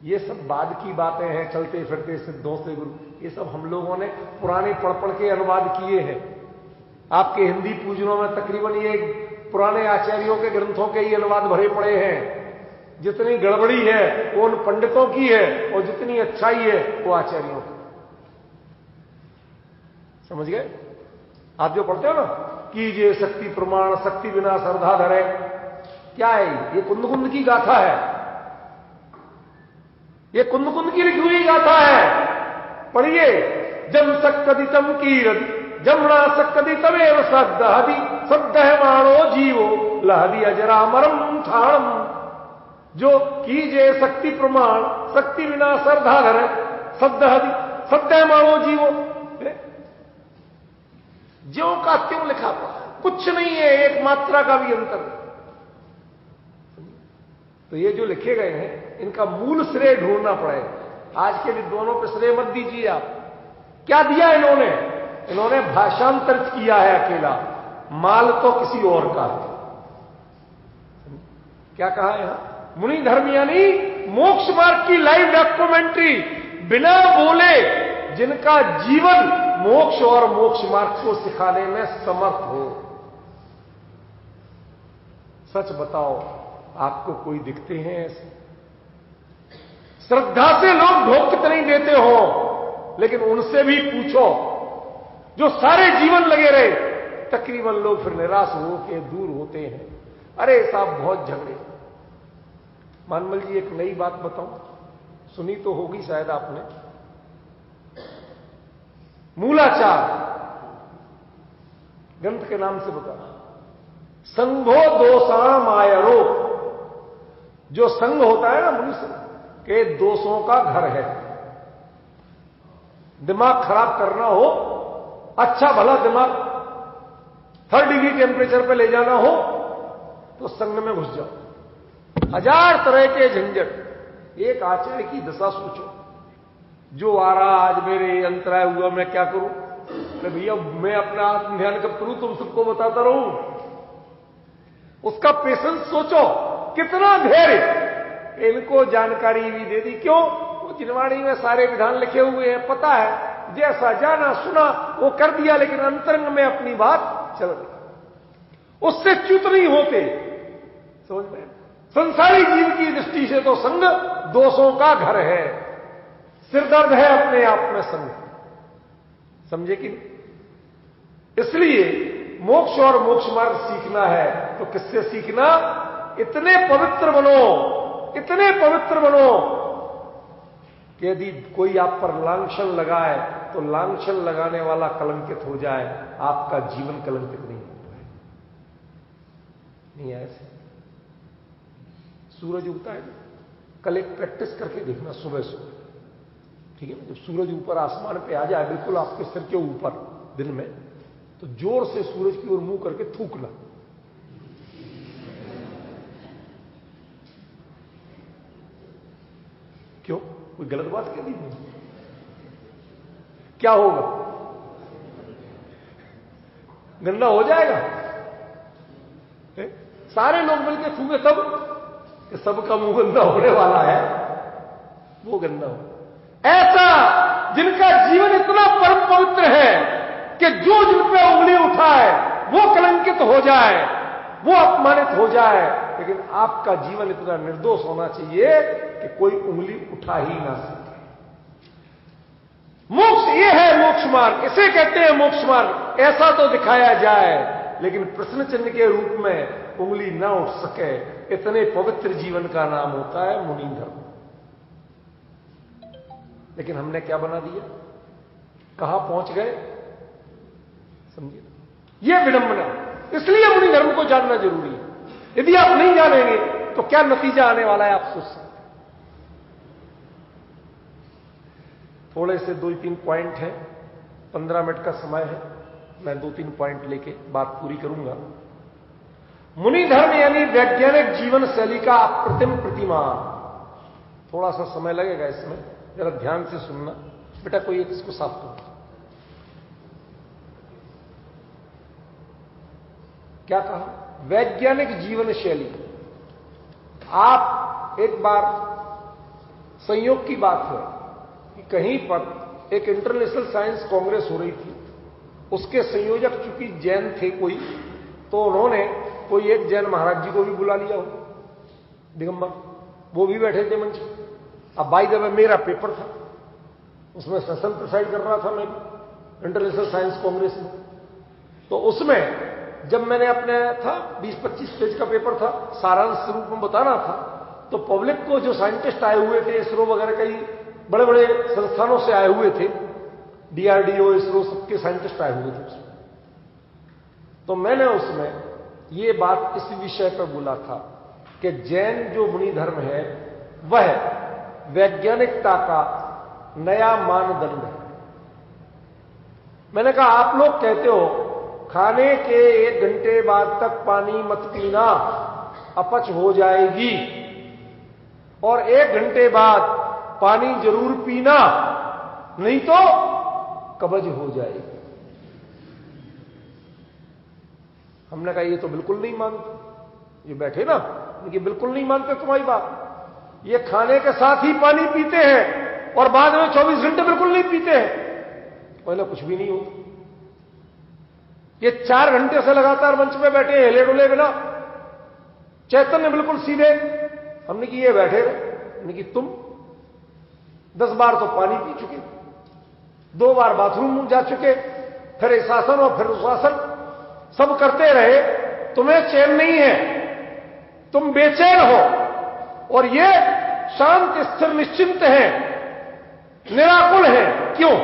ये सब बाद की बातें हैं, चलते फिरते सिद्धों से गुरु, ये सब हम लोगों ने पुराने पढ़ पढ़ के अनुवाद किए हैं। आपके हिंदी पूजनों में तकरीबन ये पुराने आचार्यों के ग्रंथों के ही अनुवाद भरे पड़े हैं। जितनी गड़बड़ी है वो उन पंडितों की है और जितनी अच्छाई है वो आचार्यों की। समझ गए? आप जो पढ़ते हो ना, कीजिए शक्ति प्रमाण, शक्ति बिना श्रद्धा धरे, क्या है ये? कुंद कुंद की गाथा है। ये कुंद कुंद की लिखी हुई गाथा है। पढ़िए, जम सक्कदितम कीरत जमुना सक्कदितमेव सद्दहदि सद्दहमाणो जीवो लहदि अजरामरम ठाणम। जो कीजे शक्ति प्रमाण, शक्ति बिना श्रद्धा धरे, सद्दहदि सद्दहमाणो जीवो, ज्यों का त्यों लिखा पड़ा, कुछ नहीं है, एक मात्रा का भी अंतर नहीं। तो ये जो लिखे गए हैं इनका मूल श्रेय ढूंढना पड़ेगा। आज के विद्वानों पर श्रेय मत दीजिए आप। क्या दिया इन्होंने? इन्होंने भाषांतरित किया है अकेला, माल तो किसी और का है। क्या कहा है यहां? मुनि धर्म यानी मोक्ष मार्ग की लाइव डॉक्यूमेंट्री, बिना बोले जिनका जीवन मोक्ष और मोक्ष मार्ग को सिखाने में समर्थ हो। सच बताओ, आपको कोई दिखते हैं ऐसे? श्रद्धा से लोग ढोक नहीं देते हो, लेकिन उनसे भी पूछो जो सारे जीवन लगे रहे, तकरीबन लोग फिर निराश हो के दूर होते हैं। अरे साहब बहुत झगड़े। मानमल जी एक नई बात बताऊं, सुनी तो होगी शायद आपने। मूलाचार ग्रंथ के नाम से बता, संघो दोषाण मायरो। जो संघ होता है ना मुनि संघ के दोषों का घर है। दिमाग खराब करना हो, अच्छा भला दिमाग 3rd डिग्री टेम्परेचर पे ले जाना हो तो संघ में घुस जाओ। 1000 तरह के झंझट। एक आचार्य की दशा सोचो, जो आ रहा आज मेरे अंतराय हुआ, मैं क्या करूं? अरे भैया मैं अपना आत्म ध्यान कब करूं? तुम सबको बताता रहूं? उसका पेशेंस सोचो, कितना धैर्य। इनको जानकारी भी दे दी। क्यों? वो जिनवाणी में सारे विधान लिखे हुए हैं, पता है, जैसा जाना सुना वो कर दिया, लेकिन अंतरंग में अपनी बात चल रही, उससे च्युत नहीं होते। समझ में? संसारी जीव की दृष्टि से तो संग दोषों का घर है, सिरदर्द है अपने आप में संग। समझे कि नहीं? इसलिए मोक्ष और मोक्ष मार्ग सीखना है तो किससे सीखना? इतने पवित्र बनो, इतने पवित्र बनो कि यदि कोई आप पर लांछन लगाए तो लांछन लगाने वाला कलंकित हो जाए, आपका जीवन कलंकित नहीं हो पाए। नहीं ऐसे? सूरज उगता है, कल एक प्रैक्टिस करके देखना सुबह सुबह, ठीक है? जब सूरज ऊपर आसमान पे आ जाए, बिल्कुल आपके सिर के ऊपर दिन में, तो जोर से सूरज की ओर मुंह करके थूकना। क्यों? कोई गलत बात कह दी? क्या होगा? गंदा हो जाएगा। सारे लोग मिलकर थूके तब सबका मुंह गंदा होने वाला है, वो गंदा हो। ऐसा जिनका जीवन इतना परम पवित्र है कि जो जिन पे उंगली उठाए वो कलंकित हो जाए, वो अपमानित हो जाए, लेकिन आपका जीवन इतना निर्दोष होना चाहिए कि कोई उंगली उठा ही ना सके। मोक्ष ये है मोक्ष मार्ग, इसे कहते हैं मोक्ष मार्ग। ऐसा तो दिखाया जाए, लेकिन प्रश्न चिन्ह के रूप में उंगली ना उठ सके, इतने पवित्र जीवन का नाम होता है मुनि धर्म। लेकिन हमने क्या बना दिया, कहां पहुंच गए, समझिए। यह विडंबना, इसलिए मुनि धर्म को जानना जरूरी है। यदि आप नहीं जानेंगे तो क्या नतीजा आने वाला है, आप सोच सकते। थोड़े से 2-3 पॉइंट हैं, 15 मिनट का समय है, मैं 2-3 पॉइंट लेके बात पूरी करूंगा। मुनि धर्म यानी वैज्ञानिक जीवन शैली का अप्रतिम प्रतिमान। थोड़ा सा समय लगेगा इसमें, जरा ध्यान से सुनना। बेटा कोई एक इसको साफ करो। क्या कहा, वैज्ञानिक जीवन शैली। आप एक बार, संयोग की बात है कि कहीं पर एक इंटरनेशनल साइंस कांग्रेस हो रही थी, उसके संयोजक चूंकि जैन थे कोई, तो उन्होंने कोई एक जैन महाराज जी को भी बुला लिया हो, दिगंबर, वो भी बैठे थे मंच। अब बाय द वे मेरा पेपर था, उसमें सेशन प्रिसाइड कर रहा था मैं इंटरनेशनल साइंस कांग्रेस में। तो उसमें जब मैंने अपने था 20-25 पेज का पेपर था, सारांश रूप में बताना था, तो पब्लिक को जो साइंटिस्ट आए हुए थे, इसरो वगैरह कई बड़े बड़े संस्थानों से आए हुए थे, डीआरडीओ, इसरो, सबके साइंटिस्ट आए हुए थे उसमें। तो मैंने उसमें ये बात इस विषय पर बोला था कि जैन जो मुनि धर्म है वह वैज्ञानिकता का नया मानदंड है। मैंने कहा आप लोग कहते हो खाने के 1 घंटे बाद तक पानी मत पीना, अपच हो जाएगी, और 1 घंटे बाद पानी जरूर पीना, नहीं तो कब्ज हो जाएगी। हमने कहा ये तो बिल्कुल नहीं मानते, ये बैठे ना, ये बिल्कुल नहीं मानते तुम्हारी बात। ये खाने के साथ ही पानी पीते हैं और बाद में 24 घंटे बिल्कुल नहीं पीते हैं, पहले कुछ भी नहीं होता। ये 4 घंटे से लगातार मंच पे बैठे हैं, हिले डुले बिना, चैतन्य बिल्कुल सीधे। हमने कि ये बैठे रहे, हमने कि तुम 10 बार तो पानी पी चुके, 2 बार बाथरूम जा चुके, फिर इस आसन और फिर उस आसन, सब करते रहे, तुम्हें चैन नहीं है, तुम बेचैन हो, और ये शांत स्थिर निश्चिंत है, निराकुल है। क्यों?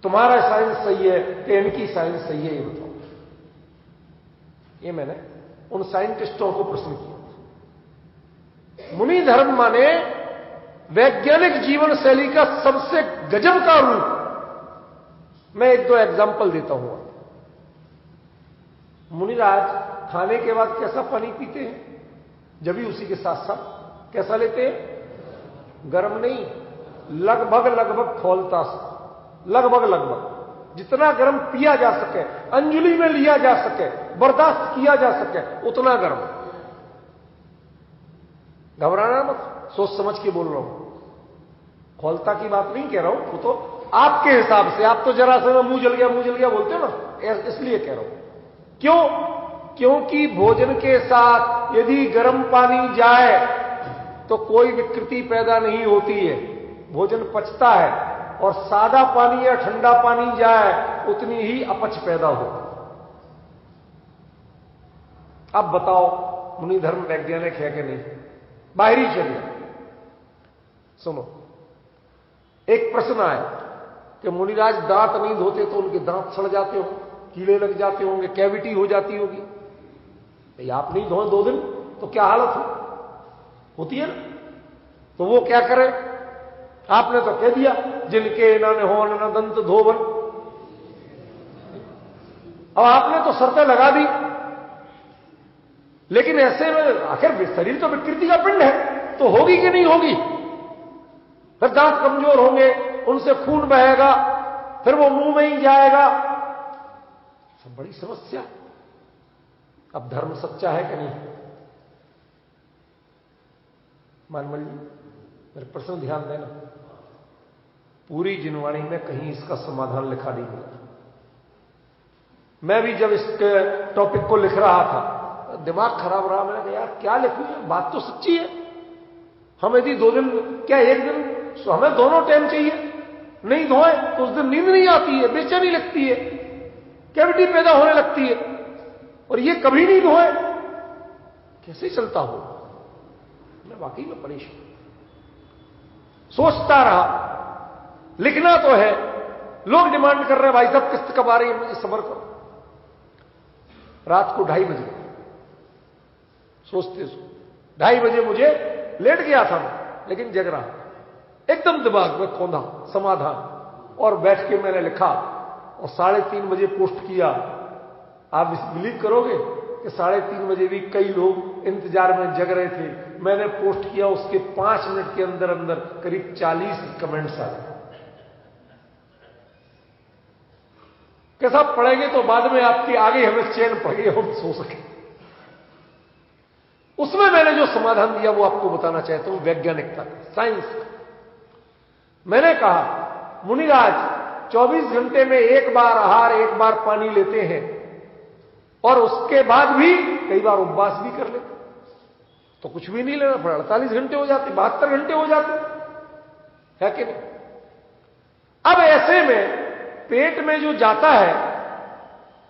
तुम्हारा साइंस सही है कि इनकी साइंस सही है, ये बताओ। ये मैंने उन साइंटिस्टों को प्रश्न किया। मुनि धर्म माने वैज्ञानिक जीवन शैली का सबसे गजब का रूप। मैं 1-2 एग्जाम्पल देता हूं। मुनिराज खाने के बाद कैसा पानी पीते हैं, जब भी उसी के साथ साथ कैसा लेते हैं, गर्म नहीं, लगभग खौलता सा, लगभग जितना गर्म पिया जा सके, अंजलि में लिया जा सके, बर्दाश्त किया जा सके, उतना गर्म। घबराना मत, सोच समझ के बोल रहा हूं, खौलता की बात नहीं कह रहा हूं, वो तो आपके हिसाब से, आप तो जरा सा मुंह जल गया बोलते हो ना, इसलिए कह रहा हूं। क्यों? क्योंकि भोजन के साथ यदि गर्म पानी जाए तो कोई विकृति पैदा नहीं होती है, भोजन पचता है, और सादा पानी या ठंडा पानी जाए उतनी ही अपच पैदा हो। अब बताओ मुनि धर्म वैज्ञानिक है कि नहीं? बाहरी चलिए सुनो। एक प्रश्न आया कि मुनिराज दांत नहीं धोते तो उनके दांत सड़ जाते हो, कीड़े लग जाते होंगे, कैविटी हो जाती होगी। भाई आप नहीं धोए 2 दिन तो क्या हालत होती है ना? तो वो क्या करे? आपने तो कह दिया जिनके इन्होंने हो न दंत धोवन। अब आपने तो शर्तें लगा दी, लेकिन ऐसे में आखिर शरीर तो विकृति का पिंड है, तो होगी कि नहीं होगी? फिर दांत कमजोर होंगे, उनसे खून बहेगा, फिर वो मुंह में ही जाएगा, सब बड़ी समस्या। अब धर्म सच्चा है कि नहीं? मानमल जी मेरे प्रश्न ध्यान देना। पूरी जिनवाणी में कहीं इसका समाधान लिखा नहीं मिला। मैं भी जब इस टॉपिक को लिख रहा था, दिमाग खराब रहा। मैंने कहा यार क्या लिखूं, बात तो सच्ची है। हम यदि 2 दिन, क्या 1 दिन, हमें दोनों टाइम चाहिए, नहीं धोए तो उस दिन नींद नहीं आती है, बेचैनी लगती है, कैविटी पैदा होने लगती है, और ये कभी नहीं धोए, कैसे चलता हो। मैं वाकई में परेशान सोचता रहा। लिखना तो है, लोग डिमांड कर रहे हैं भाई साहब किस्त कब आ रही है, मुझे सब्र करो। रात को 2:30 बजे सोचते 2:30 बजे मुझे लेट गया था मैं, लेकिन जग रहा, एकदम दिमाग में खोदा समाधान, और बैठ के मैंने लिखा और 3:30 बजे पोस्ट किया। आप बिलीव करोगे कि 3:30 बजे भी कई लोग इंतजार में जग रहे थे। मैंने पोस्ट किया, उसके 5 मिनट के अंदर अंदर करीब 40 कमेंट्स आ गए। कैसा पढ़ेंगे तो बाद में आपकी आगे हमें चैन पड़ेगी, हम सो सके। उसमें मैंने जो समाधान दिया वो आपको बताना चाहता हूं, वैज्ञानिकता का, साइंस का। मैंने कहा मुनिराज 24 घंटे में 1 बार आहार 1 बार पानी लेते हैं, और उसके बाद भी कई बार उपवास भी कर लेते, तो कुछ भी नहीं लेना पड़ा, 48 घंटे हो जाते, 72 घंटे हो जाते, है कि नहीं। अब ऐसे में पेट में जो जाता है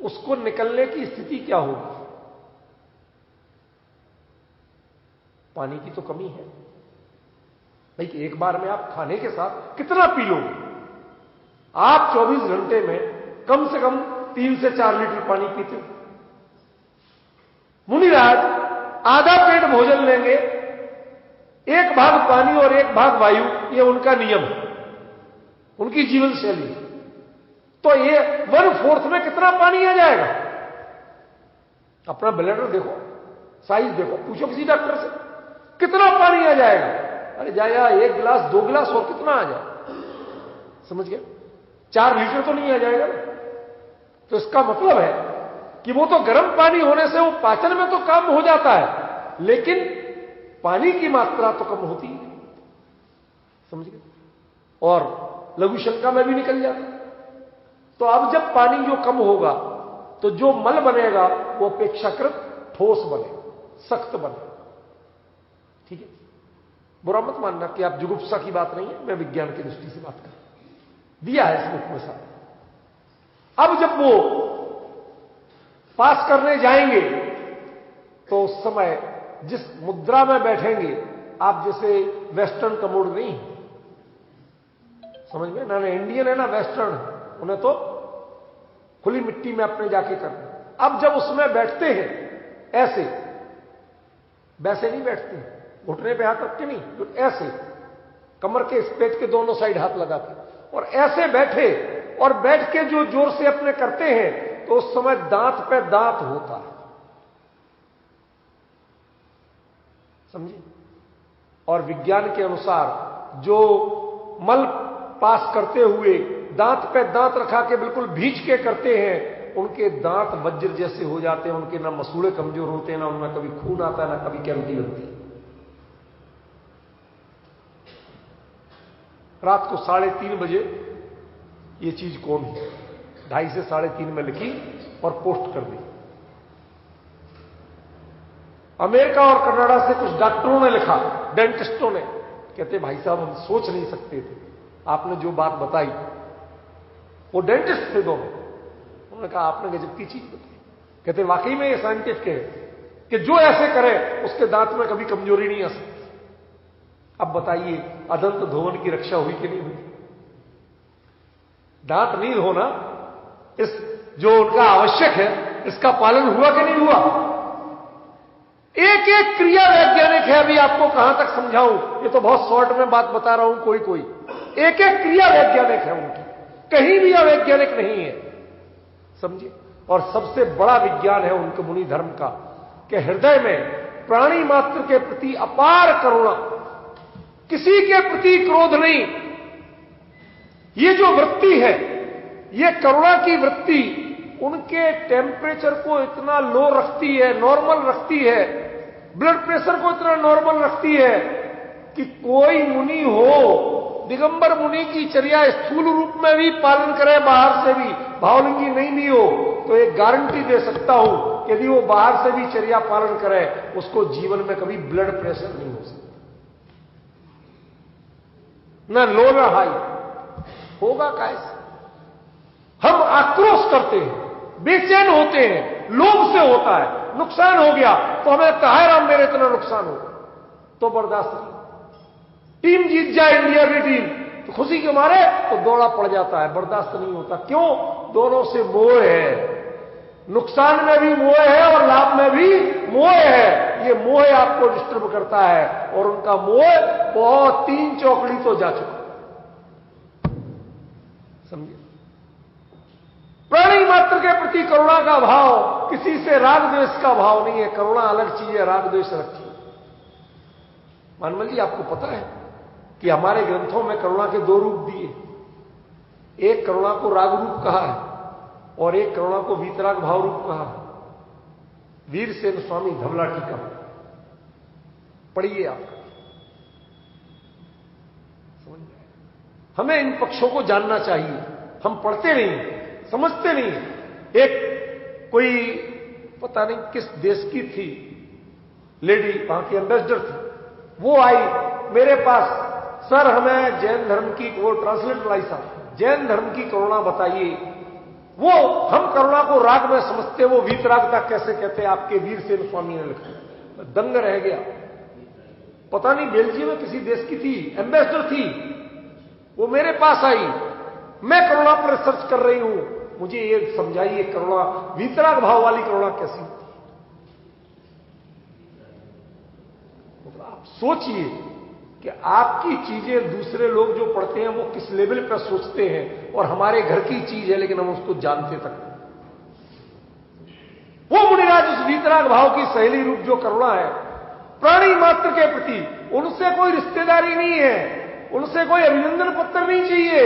उसको निकलने की स्थिति क्या होगी? पानी की तो कमी है भाई। एक बार में आप खाने के साथ कितना पी लोगे? आप 24 घंटे में कम से कम 3 से 4 लीटर पानी पीते हो। मुनिराज आधा पेट भोजन लेंगे, 1 भाग पानी और 1 भाग वायु, ये उनका नियम है, उनकी जीवन शैली। तो ये 1/4 में कितना पानी आ जाएगा? अपना ब्लैडर देखो, साइज देखो, पूछो किसी डॉक्टर से कितना पानी आ जाएगा। अरे जाया 1 गिलास 2 गिलास और कितना आ जाए, समझ गए? 4 लीटर तो नहीं आ जाएगा ना। तो इसका मतलब है कि वो तो गर्म पानी होने से वो पाचन में तो कम हो जाता है, लेकिन पानी की मात्रा तो कम होती है, समझ गए? और लघु शंका में भी निकल जाता है। तो अब जब पानी जो कम होगा तो जो मल बनेगा वो अपेक्षाकृत ठोस बनेगा, सख्त बनेगा। ठीक है, बुरा मत मानना कि आप जुगुप्सा की बात नहीं है, मैं विज्ञान की दृष्टि से बात कर दिया है इस बुक में सब। अब जब वो पास करने जाएंगे तो उस समय जिस मुद्रा में बैठेंगे, आप जैसे वेस्टर्न कमोड नहीं, समझ में ना, इंडियन है ना वेस्टर्न, उन्हें तो खुली मिट्टी में अपने जाके करना। अब जब उसमें बैठते हैं ऐसे, वैसे नहीं बैठते हैं, घुटने पे हाथ रख के नहीं, तो ऐसे कमर के इस पेट के दोनों साइड हाथ लगा के, और ऐसे बैठे, और बैठ के जो जोर से अपने करते हैं तो उस समय दांत पे दांत होता है, समझिए। और विज्ञान के अनुसार जो मल पास करते हुए दांत पे दांत रखा के बिल्कुल भींच के करते हैं, उनके दांत वज्र जैसे हो जाते हैं, उनके ना मसूड़े कमजोर होते हैं, ना उनमें कभी खून आता है, ना कभी कैविटी बनती है। रात को 3:30 बजे ये चीज कौन है 2:30 से 3:30 में लिखी और पोस्ट कर दी। अमेरिका और कनाडा से कुछ डॉक्टरों ने लिखा, डेंटिस्टों ने, कहते भाई साहब हम सोच नहीं सकते थे, आपने जो बात बताई। वो डेंटिस्ट थे दोनों, उन्होंने कहा आपने गजब की चीज बताई। कहते वाकई में ये साइंटिफिक है कि जो ऐसे करे उसके दांत में कभी कमजोरी नहीं आ सकती। अब बताइए अदंत धोवन की रक्षा हुई कि नहीं हुई? दांत नहीं धोना इस जो उनका आवश्यक है, इसका पालन हुआ कि नहीं हुआ? एक एक क्रिया वैज्ञानिक है। अभी आपको कहां तक समझाऊं, ये तो बहुत शॉर्ट में बात बता रहा हूं, कोई एक एक क्रिया वैज्ञानिक है उनकी, कहीं भी अवैज्ञानिक नहीं है, समझिए। और सबसे बड़ा विज्ञान है उनके मुनि धर्म का कि हृदय में प्राणी मात्र के प्रति अपार करुणा, किसी के प्रति क्रोध नहीं। ये जो वृत्ति है, ये करुणा की वृत्ति उनके टेम्परेचर को इतना लो रखती है, नॉर्मल रखती है, ब्लड प्रेशर को इतना नॉर्मल रखती है कि कोई मुनि हो दिगंबर मुनि की चर्या स्थूल रूप में भी पालन करे, बाहर से भी, भावलिंगी नहीं भी हो, तो एक गारंटी दे सकता हूं कि यदि वो बाहर से भी चर्या पालन करे, उसको जीवन में कभी ब्लड प्रेशर नहीं हो सकता, न लो न हाई होगा। कैसे हम आक्रोश करते हैं, बेचैन होते हैं, लोभ से होता है, नुकसान हो गया तो हमें लगता है राम मेरे इतना नुकसान हो, तो बर्दाश्त नहीं। टीम जीत जाए, इंडिया की टीम, तो खुशी के मारे तो दौड़ा पड़ जाता है, बर्दाश्त नहीं होता। क्यों? दोनों से मोह है, नुकसान में भी मोह है और लाभ में भी मोह है। ये मोह आपको डिस्टर्ब करता है और उनका मोह बहुत 3 चौकड़ी तो जा चुका, समझिए। प्राणी मात्र के प्रति करुणा का भाव, किसी से राग द्वेष का भाव नहीं है। करुणा अलग चीज है, राग द्वेष अलग चीज है। मानमल जी, आपको पता है कि हमारे ग्रंथों में करुणा के 2 रूप दिए, एक करुणा को राग रूप कहा है और एक करुणा को वीतराग भाव रूप कहा है। वीरसेन स्वामी धवला टीका पढ़िए आप, समझ में। हमें इन पक्षों को जानना चाहिए, हम पढ़ते नहीं, समझते नहीं। एक कोई पता नहीं किस देश की थी लेडी, वहां की एम्बेसडर थी, वो आई मेरे पास, सर हमें जैन धर्म की, वो ट्रांसलेट लाई साहब, जैन धर्म की करुणा बताइए। वो हम करुणा को राग में समझते, वो वीतरागता कैसे कहते हैं, आपके वीरसेन स्वामी ने लिखा। दंग रह गया। पता नहीं बेल्जियम में किसी देश की थी, एम्बेसडर थी, वो मेरे पास आई, मैं करुणा पर रिसर्च कर रही हूं, मुझे ये समझाइए करुणा, वीतराग भाव वाली करुणा कैसी होती। तो आप सोचिए कि आपकी चीजें दूसरे लोग जो पढ़ते हैं वो किस लेवल पर सोचते हैं, और हमारे घर की चीज है लेकिन हम उसको जानते तक नहीं। वो मुनिराज उस वीतराग भाव की सहेली रूप जो करुणा है प्राणी मात्र के प्रति, उनसे कोई रिश्तेदारी नहीं है, उनसे कोई अभिनंदन पत्र नहीं चाहिए।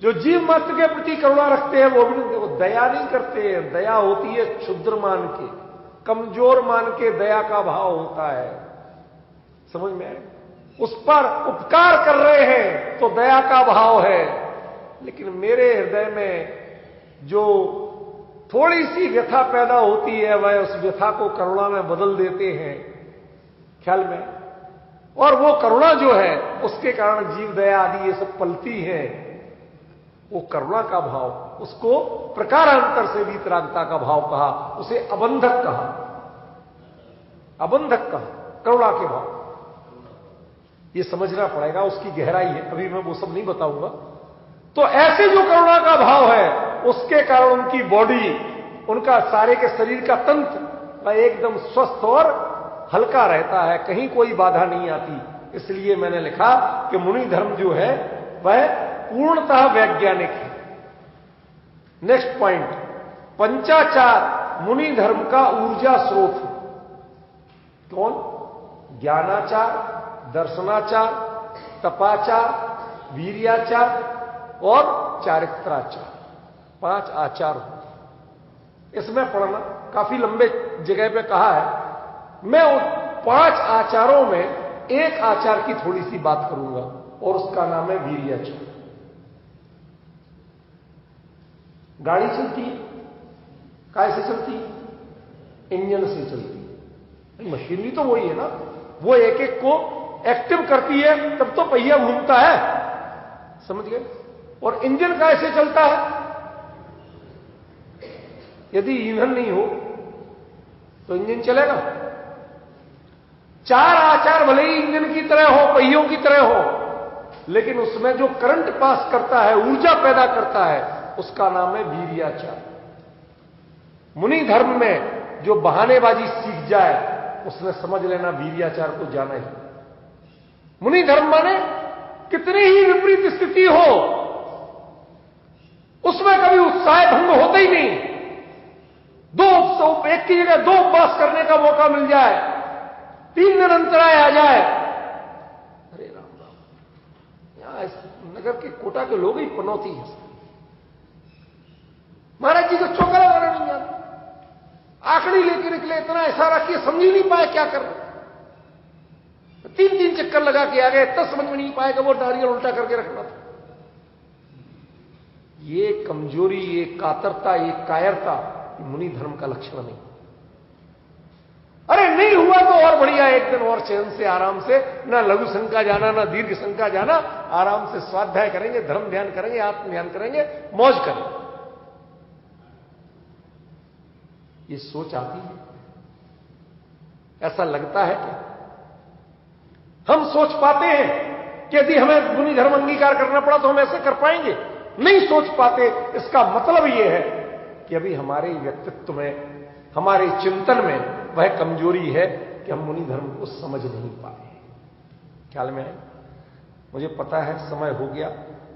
जो जीव मात्र के प्रति करुणा रखते हैं वो अभिनंदन, वो दया नहीं करते हैं। दया होती है क्षुद्र मान के, कमजोर मान के दया का भाव होता है, समझ में आए। उस पर उपकार कर रहे हैं तो दया का भाव है। लेकिन मेरे हृदय में जो थोड़ी सी व्यथा पैदा होती है, वह उस व्यथा को करुणा में बदल देते हैं ख्याल में, और वो करुणा जो है उसके कारण जीव दया आदि ये सब पलती है। वो करुणा का भाव, उसको प्रकारांतर से वीतरागता का भाव कहा, उसे अबंधक कहा, अबंधक कहा, करुणा के भाव। ये समझना पड़ेगा, उसकी गहराई है, अभी मैं वो सब नहीं बताऊंगा। तो ऐसे जो करुणा का भाव है उसके कारण उनकी बॉडी, उनका सारे के शरीर का तंत्र वह एकदम स्वस्थ और हल्का रहता है, कहीं कोई बाधा नहीं आती। इसलिए मैंने लिखा कि मुनि धर्म जो है वह पूर्णतः वैज्ञानिक है। नेक्स्ट पॉइंट, पंचाचार मुनि धर्म का ऊर्जा स्रोत है। कौन? ज्ञानाचार, दर्शनाचार, तपाचार, वीर्याचार और चारित्राचार, 5 आचार होते। इसमें पढ़ना काफी लंबे जगह पे कहा है। मैं उन 5 आचारों में एक आचार की थोड़ी सी बात करूंगा और उसका नाम है वीर्याचार। गाड़ी चलती है, कैसे चलती है? इंजन से चलती है। मशीनरी तो वही है ना, वो एक एक को एक्टिव करती है तब तो पहिया घूमता है, समझ गए। और इंजन कैसे चलता है? यदि ईंधन नहीं हो तो इंजन चलेगा? 4 आचार भले ही इंजन की तरह हो, पहियों की तरह हो, लेकिन उसमें जो करंट पास करता है, ऊर्जा पैदा करता है, उसका नाम है वीर्याचार। मुनि धर्म में जो बहानेबाजी सीख जाए उसने समझ लेना वीर्याचार को जाना ही। मुनि धर्म माने कितनी ही विपरीत स्थिति हो उसमें कभी उत्साह भंग होता ही नहीं। एक की जगह 2 उपवास करने का मौका मिल जाए, 3 दिन अंतराय आ जाए, अरे राम राम, यहां इस नगर के कोटा के लोग ही पनौती है। महाराज जी को चौका लगाना नहीं आता, आंकड़ी लेके निकले, इतना इशारा किए, समझ ही नहीं पाए क्या कर रहे। 3 चक्कर लगा के आ गए, तब समझ में नहीं पाएगा वो नारियल उल्टा करके रखना था। ये कमजोरी, ये कातरता, ये कायरता मुनि धर्म का लक्षण नहीं। अरे नहीं हुआ तो और बढ़िया, एक दिन और चैन से आराम से, ना लघु शंका जाना ना दीर्घ शंका जाना, आराम से स्वाध्याय करेंगे, धर्म ध्यान करेंगे, आत्म ध्यान करेंगे, मौज करेंगे। ये सोच आती है? ऐसा लगता है कि हम सोच पाते हैं कि यदि हमें मुनि धर्म अंगीकार करना पड़ा तो हम ऐसे कर पाएंगे? नहीं सोच पाते। इसका मतलब यह है कि अभी हमारे व्यक्तित्व में, हमारे चिंतन में वह कमजोरी है कि हम मुनि धर्म को समझ नहीं पाए। ख्याल में आए? मुझे पता है समय हो गया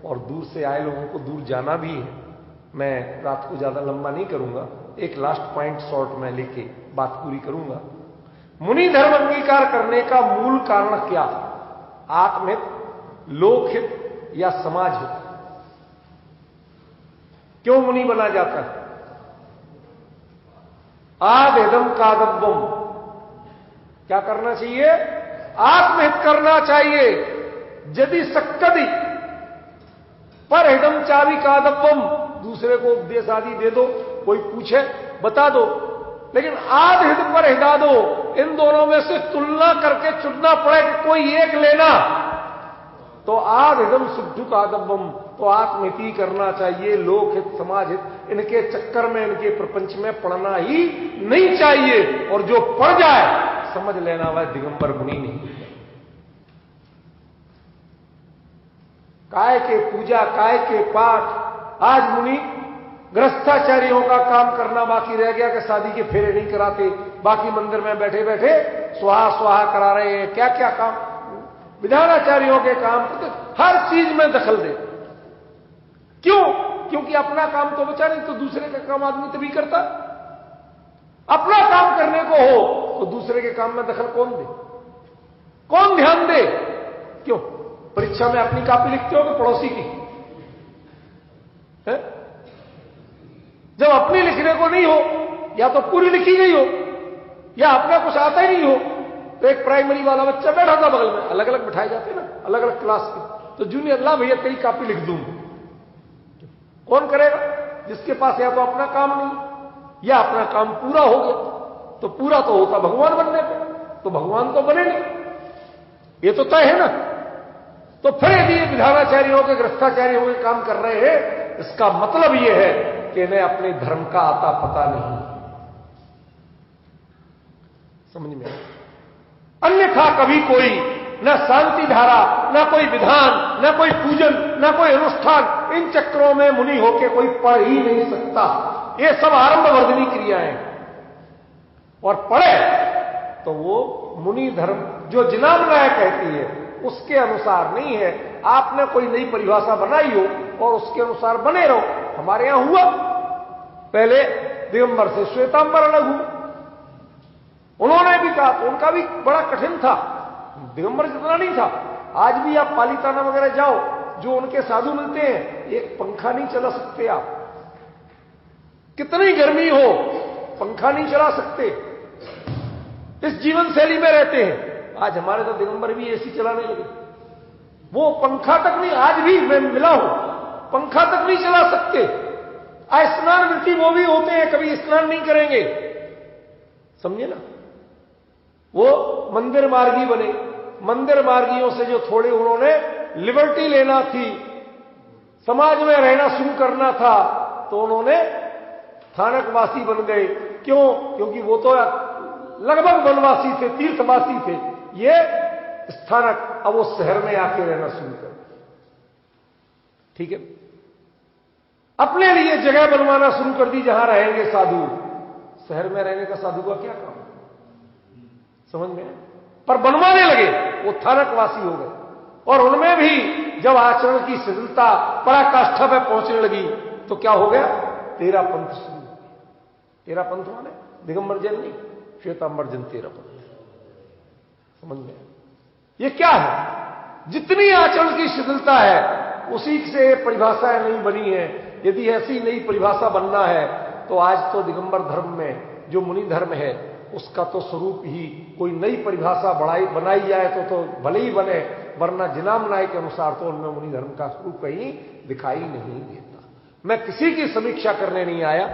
और दूर से आए लोगों को दूर जाना भी है। मैं रात को ज्यादा लंबा नहीं करूंगा, एक लास्ट पॉइंट शॉर्ट में लेके बात पूरी करूंगा। मुनि धर्म अंगीकार करने का मूल कारण क्या? आत्महित, लोकहित या समाज हित? क्यों मुनि बना जाता है? आदेदम कादब्बम, क्या करना चाहिए? आत्महित करना चाहिए। यदि सक्कदी परहिदम चावी कादब्बम, दूसरे को उपदेश आदि दे दो, कोई पूछे बता दो, लेकिन आदहित पर हिदा दो, इन दोनों में से तुलना करके चुनना पड़े कि कोई एक लेना, तो आदहिदम शुद्धु कादब्बम, तो आत्महित करना चाहिए। लोकहित, समाजहित, इनके चक्कर में, इनके प्रपंच में पड़ना ही नहीं चाहिए। और जो पड़ जाए समझ लेना वह दिगंबर मुनि नहीं है। काय के पूजा, काय के पाठ। आज मुनि गृहस्थाचार्यों का काम करना बाकी रह गया कि शादी के फेरे नहीं कराते, बाकी मंदिर में बैठे बैठे स्वाहा स्वाहा करा रहे हैं। क्या क्या काम, विधानाचार्यों के काम, हर चीज में दखल दे। क्यों? क्योंकि अपना काम तो बचा नहीं, तो दूसरे का काम आदमी तभी करता। अपना काम करने को हो तो दूसरे के काम में दखल कौन दे, कौन ध्यान दे? क्यों? परीक्षा में अपनी कॉपी लिखते हो कि पड़ोसी की है? जब अपनी लिखने को नहीं हो, या तो पूरी लिखी गई हो या अपना कुछ आता ही नहीं हो, तो एक प्राइमरी वाला बच्चा बैठा था बगल में, अलग अलग बिठाए जाते ना, अलग अलग क्लास के, तो जूनियर, ला भैया तेरी कॉपी लिख दूं। कौन करेगा? जिसके पास या तो अपना काम नहीं या अपना काम पूरा हो गया। तो पूरा तो होता भगवान बनने पे, तो भगवान तो बने नहीं, ये तो तय है ना। तो फिर यदि ये विधानाचार्यों के, गृहस्थाचार्यों के काम कर रहे हैं, इसका मतलब यह है कि इन्हें अपने धर्म का आता पता नहीं। समझ में? अन्यथा कभी कोई न शांति धारा, न कोई विधान, न कोई पूजन, न कोई अनुष्ठान, इन चक्रों में मुनि होके कोई पढ़ ही नहीं सकता। ये सब आरंभ वर्धनी क्रियाएं, और पढ़े तो वो मुनि धर्म जो जिनामनाय कहती है उसके अनुसार नहीं है। आपने कोई नई परिभाषा बनाई हो और उसके अनुसार बने रहो। हमारे यहां हुआ, पहले दिगंबर से श्वेतांबर अलग हुआ, उन्होंने भी कहा, तो उनका भी बड़ा कठिन था, दिगंबर जितना नहीं था। आज भी आप पालीताना वगैरह जाओ, जो उनके साधु मिलते हैं, एक पंखा नहीं चला सकते आप, कितनी गर्मी हो, पंखा नहीं चला सकते, इस जीवन शैली में रहते हैं। आज हमारे तो दिगंबर भी एसी चलाने लगे, वो पंखा तक नहीं, आज भी मैं मिला हूं, पंखा तक नहीं चला सकते। स्नान वृत्ति वो भी होते हैं, कभी स्नान नहीं करेंगे, समझे ना। वो मंदिर मार्गी बने, मंदिर मार्गियों से जो थोड़े उन्होंने लिबर्टी लेना थी, समाज में रहना शुरू करना था, तो उन्होंने स्थानकवासी बन गए। क्यों? क्योंकि वो तो लगभग वनवासी थे, तीर्थवासी थे, ये स्थानक, अब वो शहर में आके रहना शुरू कर। ठीक है, अपने लिए जगह बनवाना शुरू कर दी जहां रहेंगे साधु। शहर में रहने का साधु का क्या काम, समझ में? पर बनवाने लगे, वो स्थानकवासी हो गए। और उनमें भी जब आचरण की शिथिलता पराकाष्ठा पे पहुंचने लगी, तो क्या हो गया? तेरा पंथ शुरू। तेरा पंथ माने दिगंबर जैन नहीं, श्वेतांबर जैन तेरा पंथ। समझ में? ये क्या है? जितनी आचरण की शिथिलता है उसी से परिभाषाएं नहीं बनी है। यदि ऐसी नई परिभाषा बनना है तो आज तो दिगंबर धर्म में जो मुनि धर्म है उसका तो स्वरूप ही कोई नई परिभाषा बनाई जाए तो भले ही बने, वरना जिनामनाय के अनुसार तो उनमें मुनि धर्म का स्वरूप कहीं दिखाई नहीं देता। मैं किसी की समीक्षा करने नहीं आया,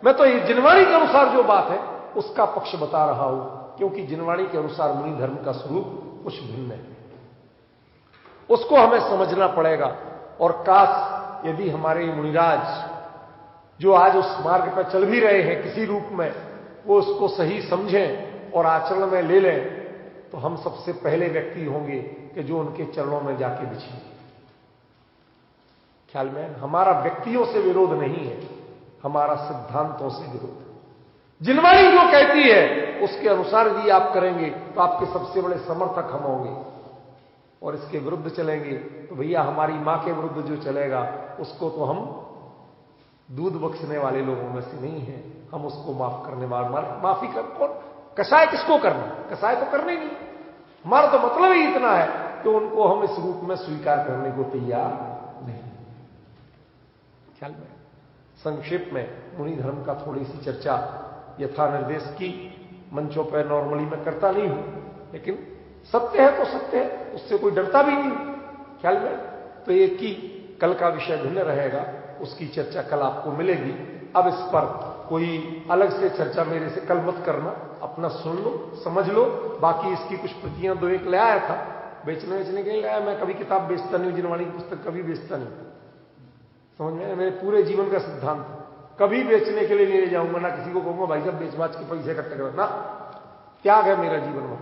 मैं तो ये जिनवाणी के अनुसार जो बात है उसका पक्ष बता रहा हूं, क्योंकि जिनवाणी के अनुसार मुनि धर्म का स्वरूप कुछ भिन्न है, उसको हमें समझना पड़ेगा। और काश यदि हमारे मुनिराज जो आज उस मार्ग पर चल भी रहे हैं किसी रूप में, वो उसको सही समझें और आचरण में ले लें, तो हम सबसे पहले व्यक्ति होंगे कि जो उनके चरणों में जाके बिछेंगे। ख्याल में, हमारा व्यक्तियों से विरोध नहीं है, हमारा सिद्धांतों से विरोध है। जिनवाणी जो कहती है उसके अनुसार यदि आप करेंगे तो आपके सबसे बड़े समर्थक हम होंगे, और इसके विरुद्ध चलेंगे तो भैया हमारी मां के विरुद्ध जो चलेगा उसको तो हम दूध बख्शने वाले लोगों में से नहीं है, हम उसको माफ करने वाले, माफी कर कौन, कसाय किसको करना, कसाय तो करने नहीं। हमारा तो मतलब ही इतना है कि उनको हम इस रूप में स्वीकार करने को तैयार नहीं। ख्याल में, संक्षेप में मुनि धर्म का थोड़ी सी चर्चा यथा निर्देश की, मंचों पर नॉर्मली मैं करता नहीं हूं, लेकिन सत्य है तो सत्य है, उससे कोई डरता भी नहीं। ख्याल में, तो एक ही कल का विषय भिन्न रहेगा, उसकी चर्चा कल आपको मिलेगी। अब इस पर कोई अलग से चर्चा मेरे से कल मत करना, अपना सुन लो, समझ लो। बाकी इसकी कुछ प्रतियां दो एक ले आया था, बेचने के लिए लाया। मैं कभी किताब बेचता नहीं, जिनवाणी की पुस्तक कभी बेचता नहीं, समझ में, मेरे पूरे जीवन का सिद्धांत, कभी बेचने के लिए नहीं ले जाऊंगा, ना किसी को कहूंगा भाई साहब बेच बाच के पैसे इकट्ठे करो, ना, त्याग है मेरा जीवन में।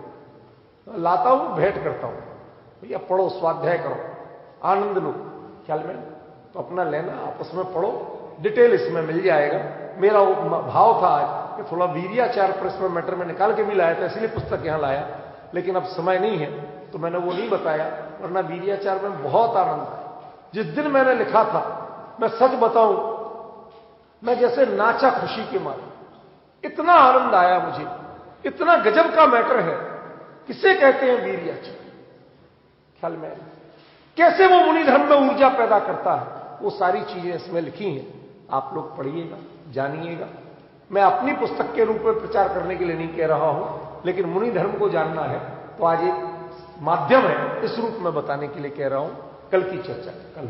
लाता हूं, भेंट करता हूं, भैया पढ़ो, स्वाध्याय करो, आनंद लो। ख्याल में, तो अपना लेना, आपस में पढ़ो, डिटेल इसमें मिल जाएगा। मेरा वो भाव था आज कि थोड़ा वीर्याचार पर इसमें मैटर में निकाल के भी लाया था, इसलिए पुस्तक यहां लाया, लेकिन अब समय नहीं है तो मैंने वो नहीं बताया, वरना वीर्याचार में बहुत आनंद आया। जिस दिन मैंने लिखा था, मैं सच बताऊं, मैं जैसे नाचा खुशी के मारे, इतना आनंद आया मुझे, इतना गजब का मैटर है। किसे कहते हैं वीर्याचार? ख्याल में, कैसे वो मुनि धर्म में ऊर्जा पैदा करता है, वो सारी चीजें इसमें लिखी हैं। आप लोग पढ़िएगा, जानिएगा। मैं अपनी पुस्तक के रूप में प्रचार करने के लिए नहीं कह रहा हूं, लेकिन मुनि धर्म को जानना है तो आज एक माध्यम है, इस रूप में बताने के लिए कह रहा हूं। कल की चर्चा कल